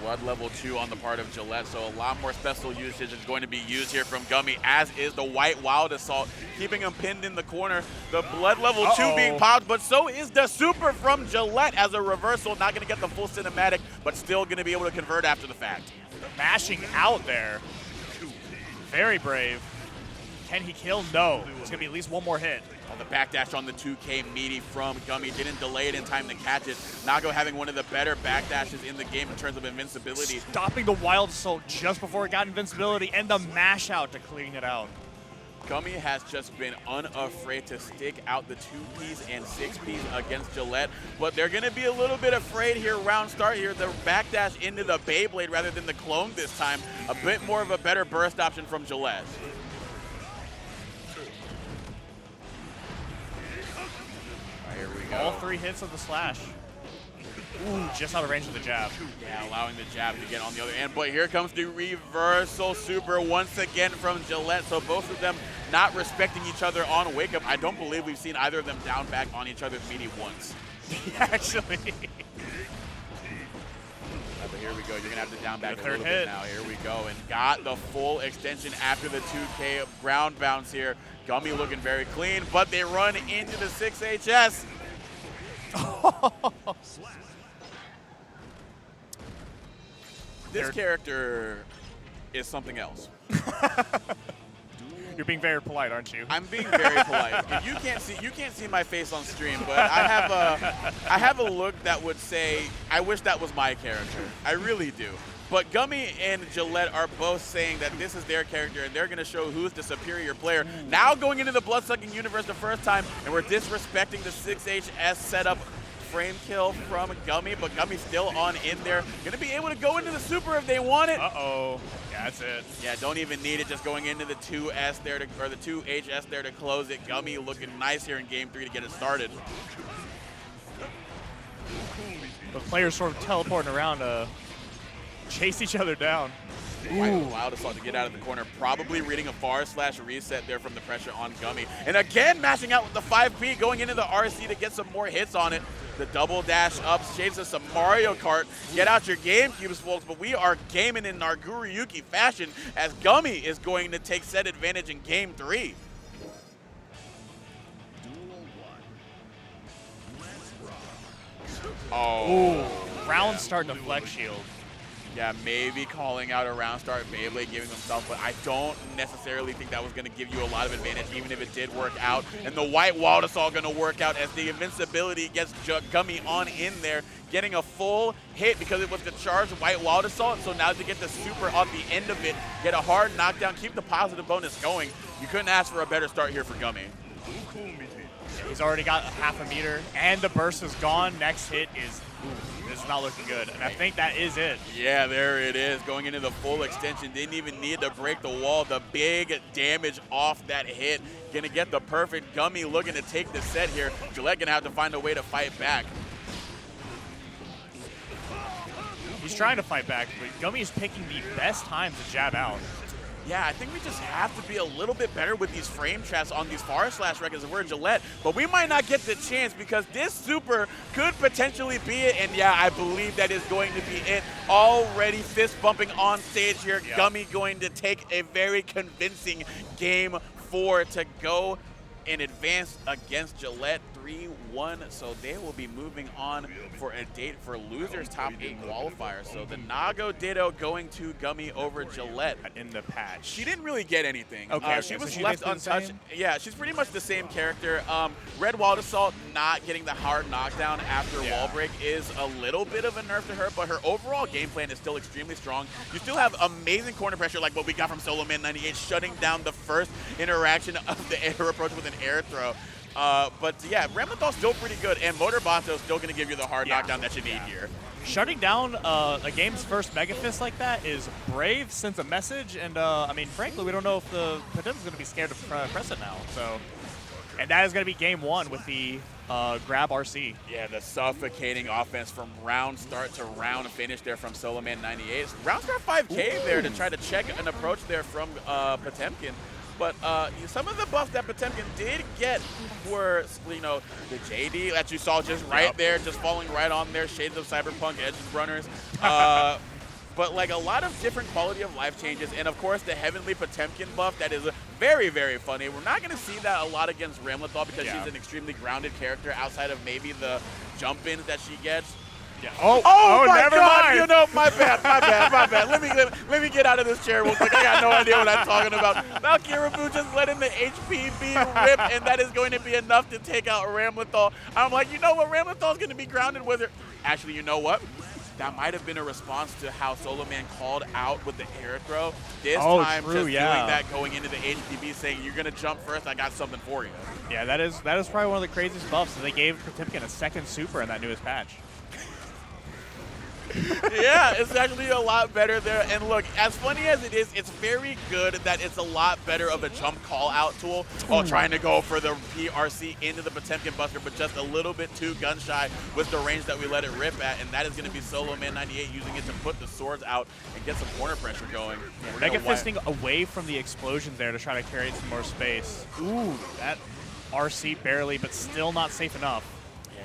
Blood level 2 on the part of Gillette, so a lot more special usage is going to be used here from Gummy, as is the White Wild Assault, keeping him pinned in the corner. The blood level 2 being popped, but so is the super from Gillette as a reversal. Not going to get the full cinematic, but still going to be able to convert after the fact. Mashing out there. Very brave. Can he kill? No. It's going to be at least one more hit. The backdash on the 2K meaty from Gummy didn't delay it in time to catch it. Nago having one of the better backdashes in the game in terms of invincibility. Stopping the Wild Assault just before it got invincibility, and the mash out to clean it out. Gummy has just been unafraid to stick out the 2Ps and 6Ps against Gillette, but they're going to be a little bit afraid here round start here. The backdash into the Beyblade rather than the clone this time. A bit more of a better burst option from Gillette. Here we go. All 3 hits of the slash. Ooh, just out of range of the jab. Yeah, allowing the jab to get on the other end. But here comes the reversal super once again from Gillette. So both of them not respecting each other on wake up. I don't believe we've seen either of them down back on each other's meaty once. Actually. But here we go. You're going to have to down back The a little bit now. Here we go. And got the full extension after the 2K ground bounce here. Gummy looking very clean, but they run into the 6HS. This character is something else. You're being very polite, aren't you? I'm being very polite. If you can't see my face on stream, but I have a look that would say, I wish that was my character. I really do. But Gummy and Gillette are both saying that this is their character, and they're going to show who's the superior player. Now going into the blood-sucking universe the first time, and we're disrespecting the 6HS setup. Frame kill from Gummy, but Gummy's still on in there. Gonna be able to go into the super if they want it. Uh-oh. Yeah, that's it. Yeah, don't even need it. Just going into the 2S there, or the 2HS there to close it. Gummy looking nice here in game 3 to get it started. The players sort of teleporting around to chase each other down. Wild Assault to get out of the corner, probably reading a far slash reset there from the pressure on Gummy. And again, mashing out with the 5P, going into the RC to get some more hits on it. The double dash up shaves us some Mario Kart. Get out your GameCubes, folks, but we are gaming in our Guruyuki fashion as Gummy is going to take set advantage in game 3. Oh. Ooh, round start to flex shield. Yeah, maybe calling out a round start, Beyblade giving himself, but I don't necessarily think that was going to give you a lot of advantage, even if it did work out. And the White Wild is all going to work out as the invincibility gets Gummy on in there, getting a full hit because it was the charged White Wild Assault. So now to get the super off the end of it, get a hard knockdown, keep the positive bonus going. You couldn't ask for a better start here for Gummy. He's already got half a meter, and the burst is gone. Next hit is, ooh, this is not looking good, and I think that is it. Yeah, there it is, going into the full extension. Didn't even need to break the wall. The big damage off that hit. Gonna get the perfect. Gummy looking to take the set here. Gillette gonna have to find a way to fight back. He's trying to fight back, but Gummy is picking the best time to jab out. Yeah, I think we just have to be a little bit better with these frame traps on these far slash records if we're Gillette, but we might not get the chance because this super could potentially be it, and yeah, I believe that is going to be it. Already fist bumping on stage here. Yep. Gummy going to take a very convincing game 4 to go in advance against Gillette 3-1, so they will be moving on for a date for losers top 8 qualifier. So the Nago Ditto going to Gummy over Gillette In the patch. She didn't really get anything. Okay, she was so she left untouched. Yeah, she's pretty much the same character. Red Wild Assault not getting the hard knockdown after wall break is a little bit of a nerf to her, but her overall game plan is still extremely strong. You still have amazing corner pressure like what we got from Solo Man 98, shutting down the first interaction of the air approach with an air throw. But yeah, Ramlethal's still pretty good, and Motor Bato still going to give you the hard knockdown that you need here. shutting down a game's first Mega Fist like that is brave, sends a message, and I mean, frankly, we don't know if the Potemkin's going to be scared to press it now. So, and that is going to be game 1 with the grab RC. Yeah, the suffocating offense from round start to round finish there from SoloMan98. Round start 5K there to try to check an approach there from Potemkin. But some of the buffs that Potemkin did get were, you know, the JD that you saw just right there, just falling right on there, Shades of Cyberpunk, Edge Runners. But like a lot of different quality of life changes, and of course the Heavenly Potemkin buff that is very, very funny. We're not going to see that a lot against Ramlethal because she's an extremely grounded character outside of maybe the jump-ins that she gets. Yeah. Oh my never God! mind. You know, my bad. Let me get out of this chair real quick. I got no idea what I'm talking about. Valkyrabu just letting the HP be rip, and that is going to be enough to take out Ramlethal. I'm like, you know what? Ramlethal's going to be grounded with her. Actually, you know what? That might have been a response to how SoloMan called out with the air throw. This time, true, just doing that, going into the HPB, saying, you're going to jump first, I got something for you. Yeah, that is probably one of the craziest buffs. They gave Potemkin a second super in that newest patch. Yeah, it's actually a lot better there. And look, as funny as it is, it's very good that it's a lot better of a jump call-out tool while trying to go for the PRC into the Potemkin Buster, but just a little bit too gun-shy with the range that we let it rip at, and that is going to be SoloMan98 using it to put the swords out and get some corner pressure going. Mega Fisting away from the explosions there to try to carry some more space. Ooh, that RC barely, but still not safe enough.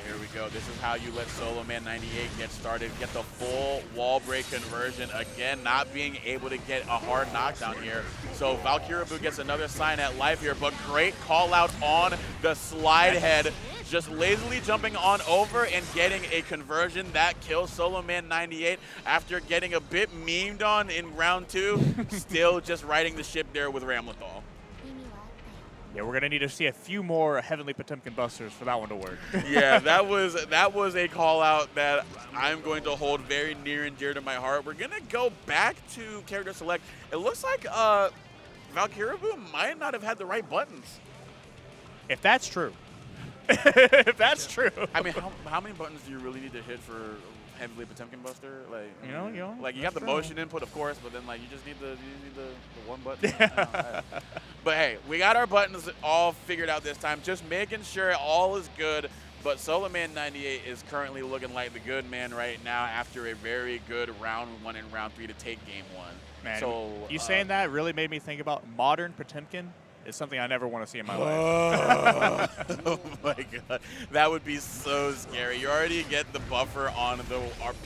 Here we go. This is how you let SoloMan98 get started, get the full wall break conversion. Again, not being able to get a hard knockdown here. So Valkyrabu gets another sign at life here, but great call out on the slide head. Just lazily jumping on over and getting a conversion that kills SoloMan98 after getting a bit memed on in round 2. Still just riding the ship there with Ramlethal. Yeah, we're gonna need to see a few more Heavenly Potemkin Busters for that one to work. Yeah, that was a call out that I'm going to hold very near and dear to my heart. We're gonna go back to character select. It looks like Valkyrabu might not have had the right buttons. If that's true. If that's true. I mean, how many buttons do you really need to hit for Heavenly Potemkin Buster? Like, you know, like you got the motion input, of course, but then like you just need the one button. Yeah. But hey, we got our buttons all figured out this time. Just making sure all is good. But SoloMan98 is currently looking like the good man right now after a very good round 1 and round 3 to take game 1. Man, so you saying that really made me think about modern Potemkin. Is something I never want to see in my life. Oh my God, that would be so scary. You already get the buffer on the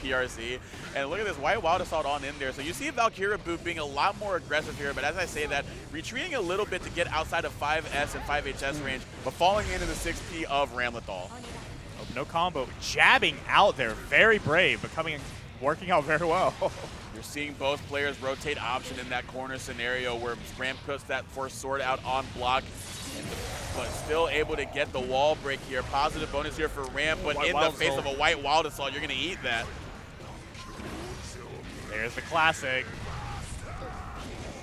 PRC, and look at this White Wild Assault on in there. So you see Valkyrabu being a lot more aggressive here, but as I say that, retreating a little bit to get outside of 5S and 5HS range, but falling into the 6P of Ramlethal. Oh, no combo, jabbing out there, very brave, but working out very well. You're seeing both players rotate option in that corner scenario where Ram puts that force sword out on block, but still able to get the wall break here. Positive bonus here for Ram, but in the face of a White Wild Assault, you're going to eat that. There's the classic.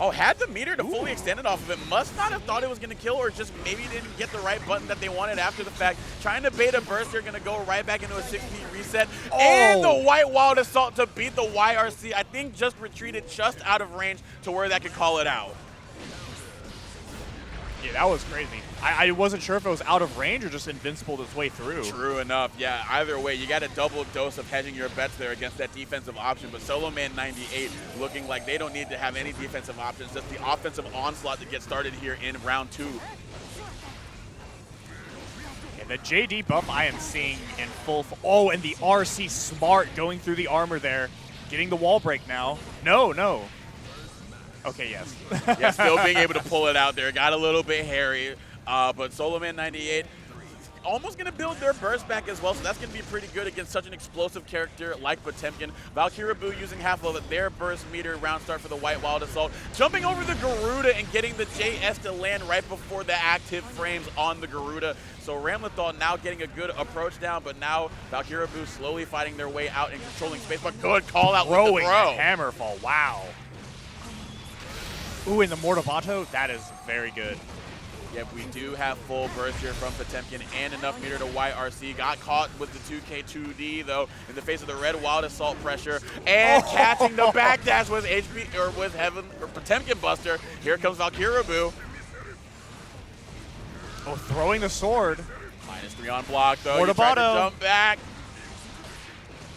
Oh, had the meter to fully extend it off of it. Must not have thought it was going to kill, or just maybe didn't get the right button that they wanted after the fact. Trying to bait a burst, they're going to go right back into a 6P reset. Oh. And the White Wild Assault to beat the YRC. I think just retreated just out of range to where that could call it out. Yeah, that was crazy. I wasn't sure if it was out of range or just invincible its way through. True enough. Yeah, either way, you got a double dose of hedging your bets there against that defensive option. But SoloMan98 looking like they don't need to have any defensive options, just the offensive onslaught to get started here in round 2. And the JD buff I am seeing in full. Oh, and the RC smart going through the armor there. Getting the wall break now. No. Okay, yes. Yeah, still being able to pull it out there. Got a little bit hairy, but SoloMan98 almost going to build their burst back as well, so that's going to be pretty good against such an explosive character like Potemkin. Valkyrabu using half of their burst meter round start for the White Wild Assault. Jumping over the Garuda and getting the JS to land right before the active frames on the Garuda. So Ramlethal now getting a good approach down, but now Valkyrabu slowly fighting their way out and controlling space, but good call out with the throw. Hammerfall, wow. Ooh, and the Mordovato, that is very good. Yep, we do have full burst here from Potemkin and enough meter to YRC. Got caught with the 2K2D though in the face of the red wild assault pressure and catching the backdash with Heaven or Potemkin Buster. Here comes Valkyrabu. Oh, throwing the sword. -3 on block though. More You tried to Tabata. jump back.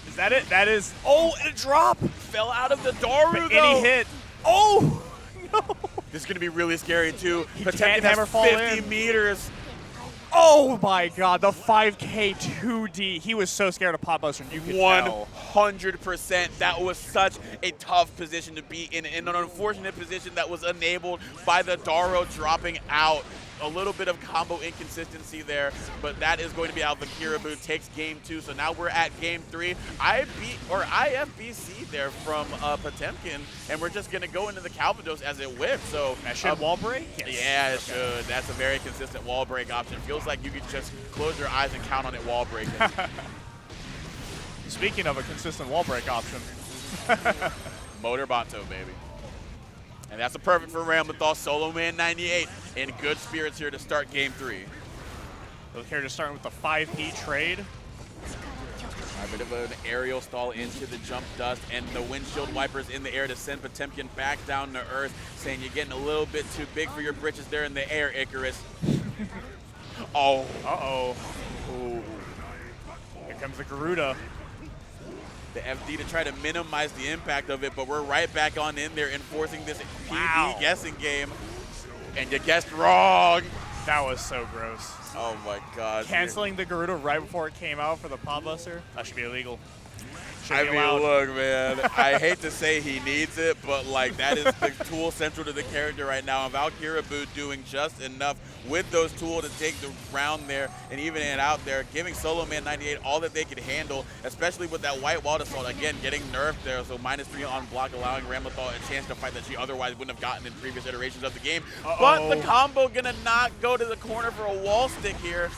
Is that it? That is. Oh, and a drop. Fell out of the Daru though. Any hit. Oh, no. This is going to be really scary too. He Potemkin can't hammer has fall 50 in. meters. Oh my God, the 5K 2D. He was so scared of Pot Buster. You could tell. 100%. That was such a tough position to be in an unfortunate position that was enabled by the Daro dropping out. A little bit of combo inconsistency there, but that is going to be how Valkyrabu takes game 2. So now we're at game 3. IFBC there from Potemkin, and we're just going to go into the Calvados as it whips. So That should wall break? Yes. yeah, it should. That's a very consistent wall break option. Feels like you could just close your eyes and count on it wall breaking. Speaking of a consistent wall break option. Motor Banto, baby. And that's a perfect for Ramlethal. Solo Man 98 in good spirits here to start game 3. Both characters starting with the 5P trade. A bit of an aerial stall into the jump dust, and the windshield wipers in the air to send Potemkin back down to earth, saying you're getting a little bit too big for your britches there in the air, Icarus. Oh. Uh-oh. Ooh. Here comes the Garuda. The FD to try to minimize the impact of it, but we're right back on in there enforcing this PB guessing game. And you guessed wrong. That was so gross. Oh my God. Canceling the Garuda right before it came out for the Pot Buster? That should be illegal. I mean, look, man, I hate to say he needs it, but like that is the tool central to the character right now. And Valkyrabu doing just enough with those tools to take the round there and even it out there, giving Solo Man 98 all that they could handle, especially with that white wall assault, again, getting nerfed there. So -3 on block, allowing Ramlethal a chance to fight that she otherwise wouldn't have gotten in previous iterations of the game. But the combo gonna not go to the corner for a wall stick here.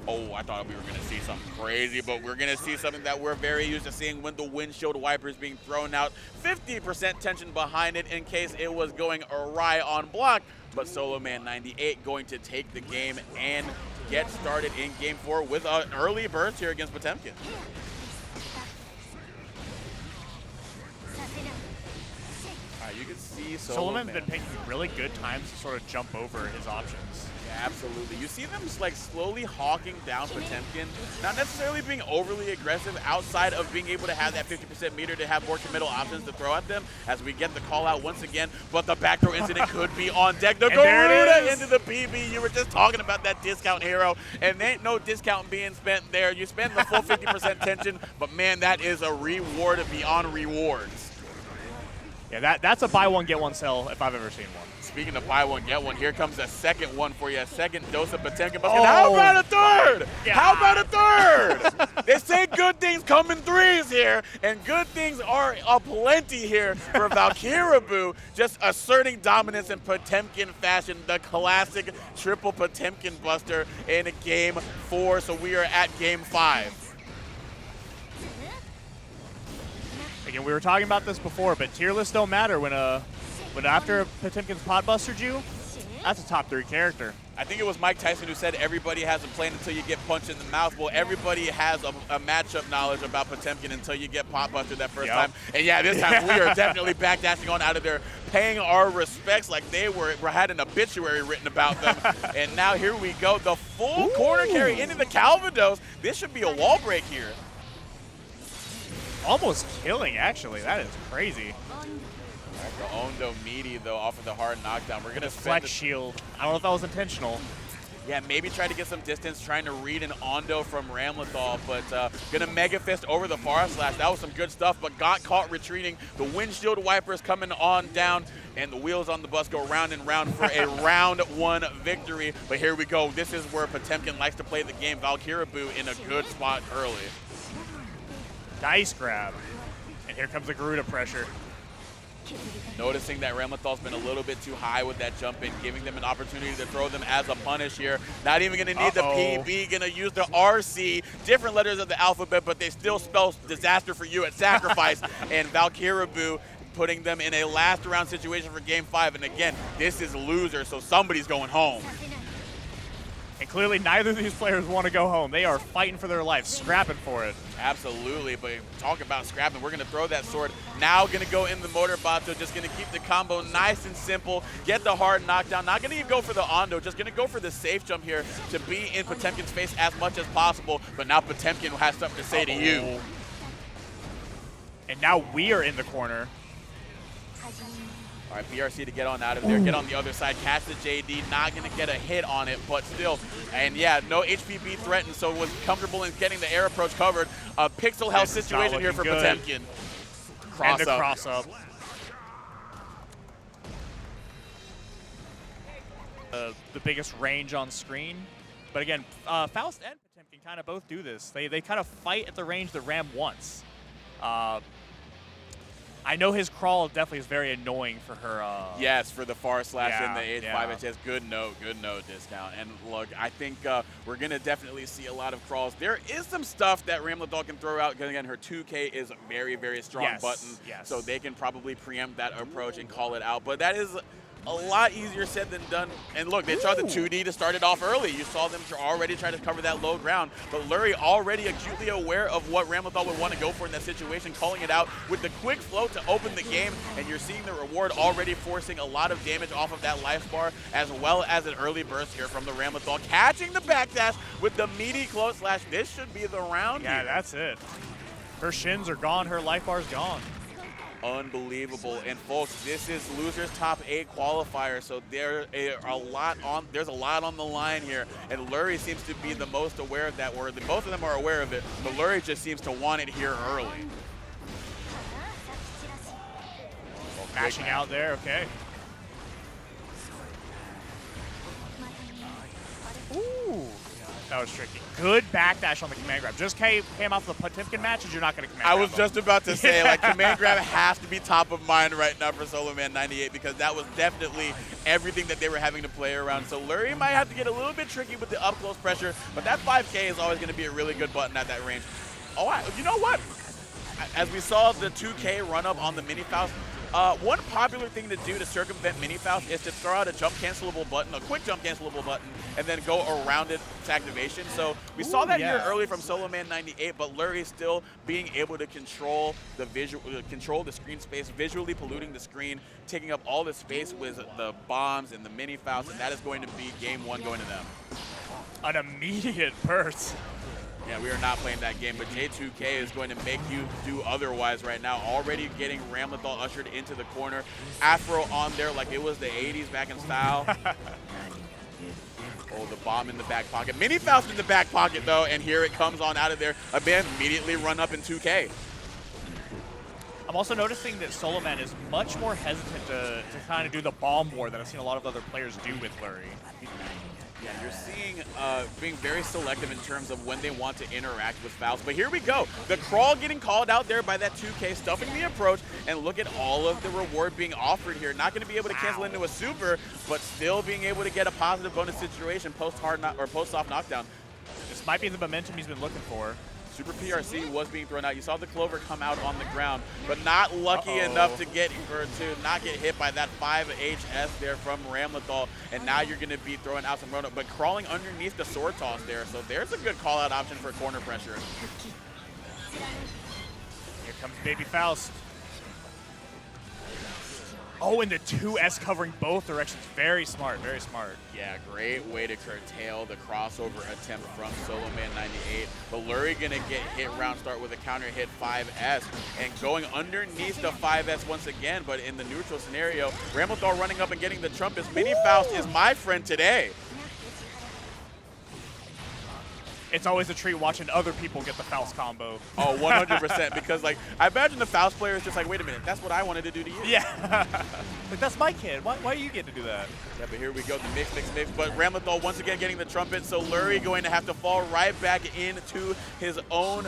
Oh, I thought we were going to see something crazy, but we're going to see something that we're very used to seeing when the windshield wiper is being thrown out. 50% tension behind it in case it was going awry on block, but Solo Man 98 going to take the game and get started in game 4 with an early burst here against Potemkin. You can see Solo Man's Man. been picking really good times to sort of jump over his options. Yeah, absolutely. You see them like slowly hawking down Potemkin, not necessarily being overly aggressive outside of being able to have that 50% meter to have more committal options to throw at them as we get the call out once again, but the back throw incident could be on deck. The Garuda into the PB. You were just talking about that discount hero, and there ain't no discount being spent there. You spend the full 50% tension, but man, that is a reward beyond rewards. Yeah, that's a buy one, get one sell if I've ever seen one. Speaking of buy one, get one, here comes a second one for you, a second dose of Potemkin. How about a third? Yeah. How about a third? They say good things come in threes here, and good things are aplenty here for Valkyrabu, just asserting dominance in Potemkin fashion, the classic triple Potemkin buster in game 4, so we are at game 5. Again, we were talking about this before, but tier lists don't matter when after Potemkin's pot bustered you, that's a top 3 character. I think it was Mike Tyson who said everybody has a plan until you get punched in the mouth. Well, everybody has a matchup knowledge about Potemkin until you get pot busted that first time. And yeah, this time we are definitely backdashing on out of there, paying our respects like they had an obituary written about them. And now here we go, the full corner carry into the Calvados. This should be a wall break here. Almost killing, actually. That is crazy. The Ondo meaty, though, off of the hard knockdown. We're going to flex shield. I don't know if that was intentional. Yeah, maybe try to get some distance, trying to read an Ondo from Ramlethal, but going to Mega Fist over the far slash. That was some good stuff, but got caught retreating. The windshield wipers coming on down, and the wheels on the bus go round and round for a round 1 victory. But here we go. This is where Potemkin likes to play the game. Valkyrabu in a good spot early. Dice grab. And here comes the Garuda pressure. Noticing that Ramlethal's been a little bit too high with that jump in, giving them an opportunity to throw them as a punish here. Not even going to need the PB, going to use the RC. Different letters of the alphabet, but they still spell disaster for you at sacrifice. And Valkyrabu putting them in a last round situation for Game 5. And again, this is loser, so somebody's going home. And clearly neither of these players want to go home. They are fighting for their life, scrapping for it. Absolutely, but talk about scrapping. We're going to throw that sword. Now going to go in the Motor Bato, just going to keep the combo nice and simple, get the hard knockdown. Not going to even go for the Ondo, just going to go for the safe jump here to be in Potemkin's face as much as possible. But now Potemkin has something to say to you. And now we are in the corner. All right, BRC to get on out of there, get on the other side, catch the JD, not going to get a hit on it, but still. And yeah, no HPB threatened, so was comfortable in getting the air approach covered. A pixel health situation here for Potemkin. And the cross up. The biggest range on screen. But again, Faust and Potemkin kind of both do this. They kind of fight at the range that Ram wants. I know his crawl definitely is very annoying for her. Yes, for the far slash and the H5HS. Yeah. Good note discount. And look, I think we're going to definitely see a lot of crawls. There is some stuff that Ramlethal can throw out, because again, her 2K is a very, very strong button. Yes. So they can probably preempt that approach and call it out. But that is a lot easier said than done. And look, they tried the 2D to start it off early. You saw them already try to cover that low ground. But Lurie already acutely aware of what Ramlethal would want to go for in that situation, calling it out with the quick float to open the game. And you're seeing the reward already forcing a lot of damage off of that life bar, as well as an early burst here from the Ramlethal. Catching the backdash with the meaty close slash. This should be the round here. That's it. Her shins are gone. Her life bar's gone. Unbelievable. And folks, this is losers top 8 qualifier, so there's a lot on the line here, and Lurie seems to be the most aware of that word. Both of them are aware of it, but Lurie just seems to want it here early. Mashing out there, okay. Ooh, that was tricky. Good backdash on the command grab. Just came off the Potemkin matches, you're not going to command grab. I was just about to say, like, command grab has to be top of mind right now for Solo Man 98, because that was definitely everything that they were having to play around. So Lurie might have to get a little bit tricky with the up-close pressure, but that 5K is always going to be a really good button at that range. Oh, you know what? As we saw the 2K run-up on the Mini Faust, one popular thing to do to circumvent Mini Faust is to throw out a jump cancelable button, a quick jump cancelable button, and then go around its activation. So we saw that here early from Solo Man 98, but Lurie still being able to control the screen space, visually polluting the screen, taking up all the space with the bombs and the Mini Faust, and that is going to be game 1 going to them. An immediate burst. Yeah, we are not playing that game, but J2K is going to make you do otherwise right now. Already getting Ramlethal ushered into the corner. Afro on there like it was the 80s back in style. Oh, the bomb in the back pocket. Mini Faust in the back pocket, though, and here it comes on out of there. A band immediately run up in 2K. I'm also noticing that Solo Man is much more hesitant to kind of do the bomb war than I've seen a lot of other players do with Lurie. Yeah, you're seeing being very selective in terms of when they want to interact with Faust. But here we go. The crawl getting called out there by that 2K, stuffing the approach, and look at all of the reward being offered here. Not going to be able to cancel into a super, but still being able to get a positive bonus situation post soft knockdown. This might be the momentum he's been looking for. Super PRC was being thrown out. You saw the Clover come out on the ground, but not lucky enough to not get hit by that 5HS there from Ramlethal. And now you're going to be throwing out some run-up, but crawling underneath the sword toss there. So there's a good call-out option for corner pressure. Here comes Baby Faust. Oh, and the 2S covering both directions. Very smart, very smart. Yeah, great way to curtail the crossover attempt from Solo Man 98. But Lurie gonna get hit round start with a counter hit 5S and going underneath the 5S once again, but in the neutral scenario, Ramlethal running up and getting the trumpets. Mini Faust is my friend today. It's always a treat watching other people get the Faust combo. Oh, 100%, because like, I imagine the Faust player is just like, wait a minute, that's what I wanted to do to you. Yeah, like that's my kid, why do you get to do that? Yeah, but here we go, the mix, but Ramlethal once again getting the trumpet, so Lurie going to have to fall right back into his own,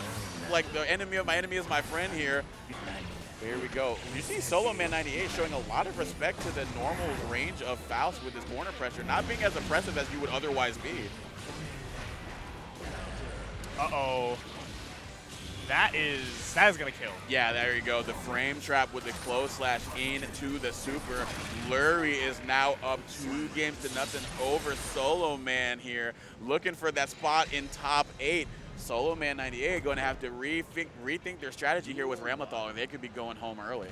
like the enemy of my enemy is my friend here. Here we go. You see Solo Man 98 showing a lot of respect to the normal range of Faust with his corner pressure, not being as oppressive as you would otherwise be. Uh-oh. That is gonna kill. Yeah, there you go. The frame trap with the close slash into the super. Lurie is now up 2-0 over Solo Man here, looking for that spot in top 8. Solo Man 98 going to have to rethink their strategy here with Ramlethal, and they could be going home early.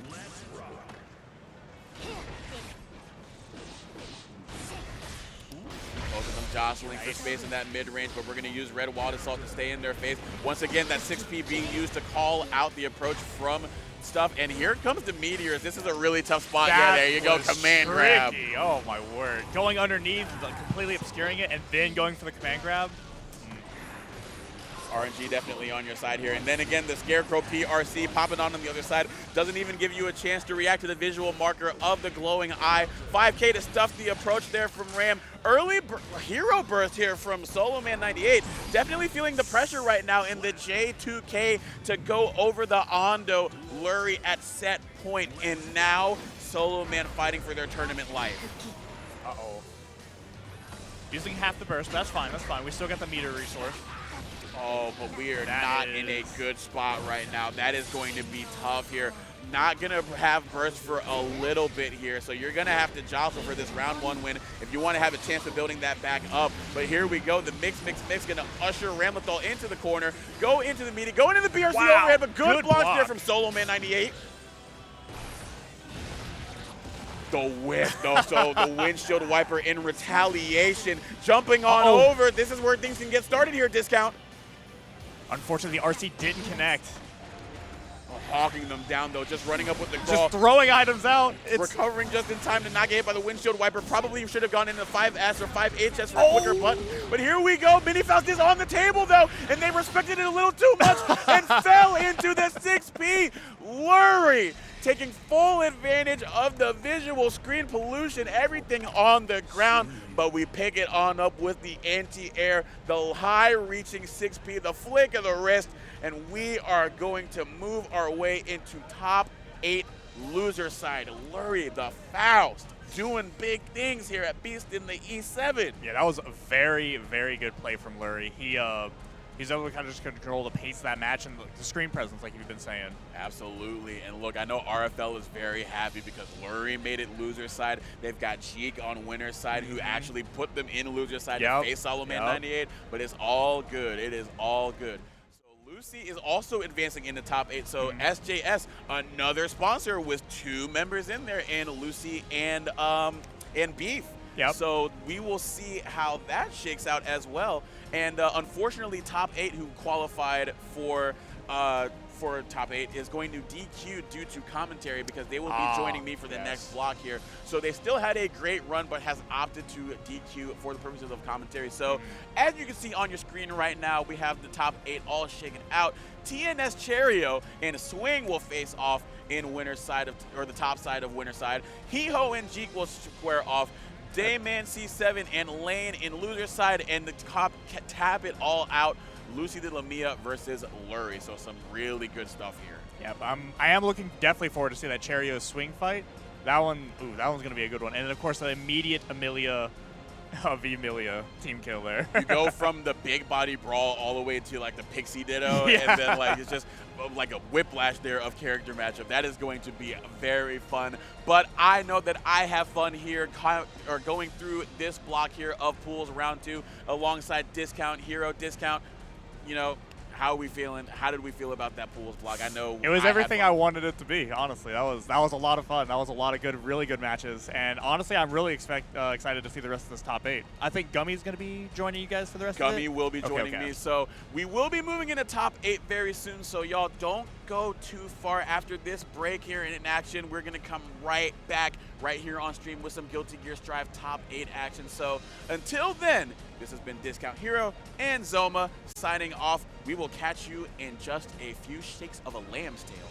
Both of them jostling for space in that mid-range, but we're going to use Red Wild Assault to stay in their face. Once again, that 6P being used to call out the approach from stuff. And here comes the Meteors. This is a really tough spot. Yeah, there you go. Command grab. Oh, my word. Going underneath, like, completely obscuring it, and then going for the command grab. RNG definitely on your side here. And then again, the Scarecrow PRC popping on the other side. Doesn't even give you a chance to react to the visual marker of the glowing eye. 5K to stuff the approach there from Ram. Early hero burst here from Solo Man 98. Definitely feeling the pressure right now in the J2K to go over the Ondo. Lurie at set point. And now Solo Man fighting for their tournament life. Uh-oh. Using half the burst. That's fine. That's fine. We still got the meter resource. Oh, but we are not in a good spot right now. That is going to be tough here. Not going to have burst for a little bit here, so you're going to have to jostle for this round 1 win if you want to have a chance of building that back up. But here we go. The mix going to usher Ramlethal into the corner, go into the meeting, go into the BRC overhead, but good block there from Solo Man 98. The whiff, though, so the windshield wiper in retaliation, jumping on over. This is where things can get started here, Discount. Unfortunately, the RC didn't connect. Hawking them down, though, just running up with the call. Just throwing items out. Recovering just in time to not get hit by the windshield wiper. Probably should have gone into 5S or 5HS for a quicker button. But here we go. Mini Faust is on the table, though, and they respected it a little too much and fell into the 6P. Lurie taking full advantage of the visual screen pollution, everything on the ground, but we pick it on up with the anti-air, the high-reaching 6P, the flick of the wrist, and we are going to move our way into top 8 loser side. Lurie, the Faust, doing big things here at Beast in the E7. Yeah, that was a very, very good play from Lurie. He's able to kind of just control the pace of that match and the screen presence, like you've been saying. Absolutely. And look, I know RFL is very happy because Lurie made it loser side. They've got Jeek on winner side who actually put them in loser side to face Solo Man 98. But it's all good. It is all good. So Lucy is also advancing in the top 8. So SJS, another sponsor with 2 members in there, and Lucy and Beef. Yep. So we will see how that shakes out as well. And unfortunately, top 8 who qualified for top 8 is going to DQ due to commentary because they will be joining me for the next block here. So they still had a great run, but has opted to DQ for the purposes of commentary. So as you can see on your screen right now, we have the top 8 all shaken out. TNS Cherio and Swing will face off in winner's side or the top side of winner's side. Hiho and Jeek will square off. Dayman C7 and Lane in loser side, and the top tap it all out. Lucy de la Mia versus Lurie. So some really good stuff here. Yep, I am looking definitely forward to see that Cherio Swing fight. That one's going to be a good one. And then, of course, the immediate Milia team kill there. You go from the big body brawl all the way to like the Pixie Ditto, and then like it's just like a whiplash there of character matchup. That is going to be very fun. But I know that I have fun here going through this block here of pools round 2 alongside Discount, Hero, Discount. You know, how are we feeling? How did we feel about that pools block? I know it was everything I wanted it to be. Honestly, that was a lot of fun. That was a lot of really good matches. And honestly, I'm really excited to see the rest of this top 8. I think Gummy's going to be joining you guys for the rest of it. Gummy will be joining me. So we will be moving into top 8 very soon. So y'all don't go too far after this break here in action. We're going to come right back right here on stream with some Guilty Gear Strive top 8 action. So until then, this has been Discount Hero and Zoma signing off. We will catch you in just a few shakes of a lamb's tail.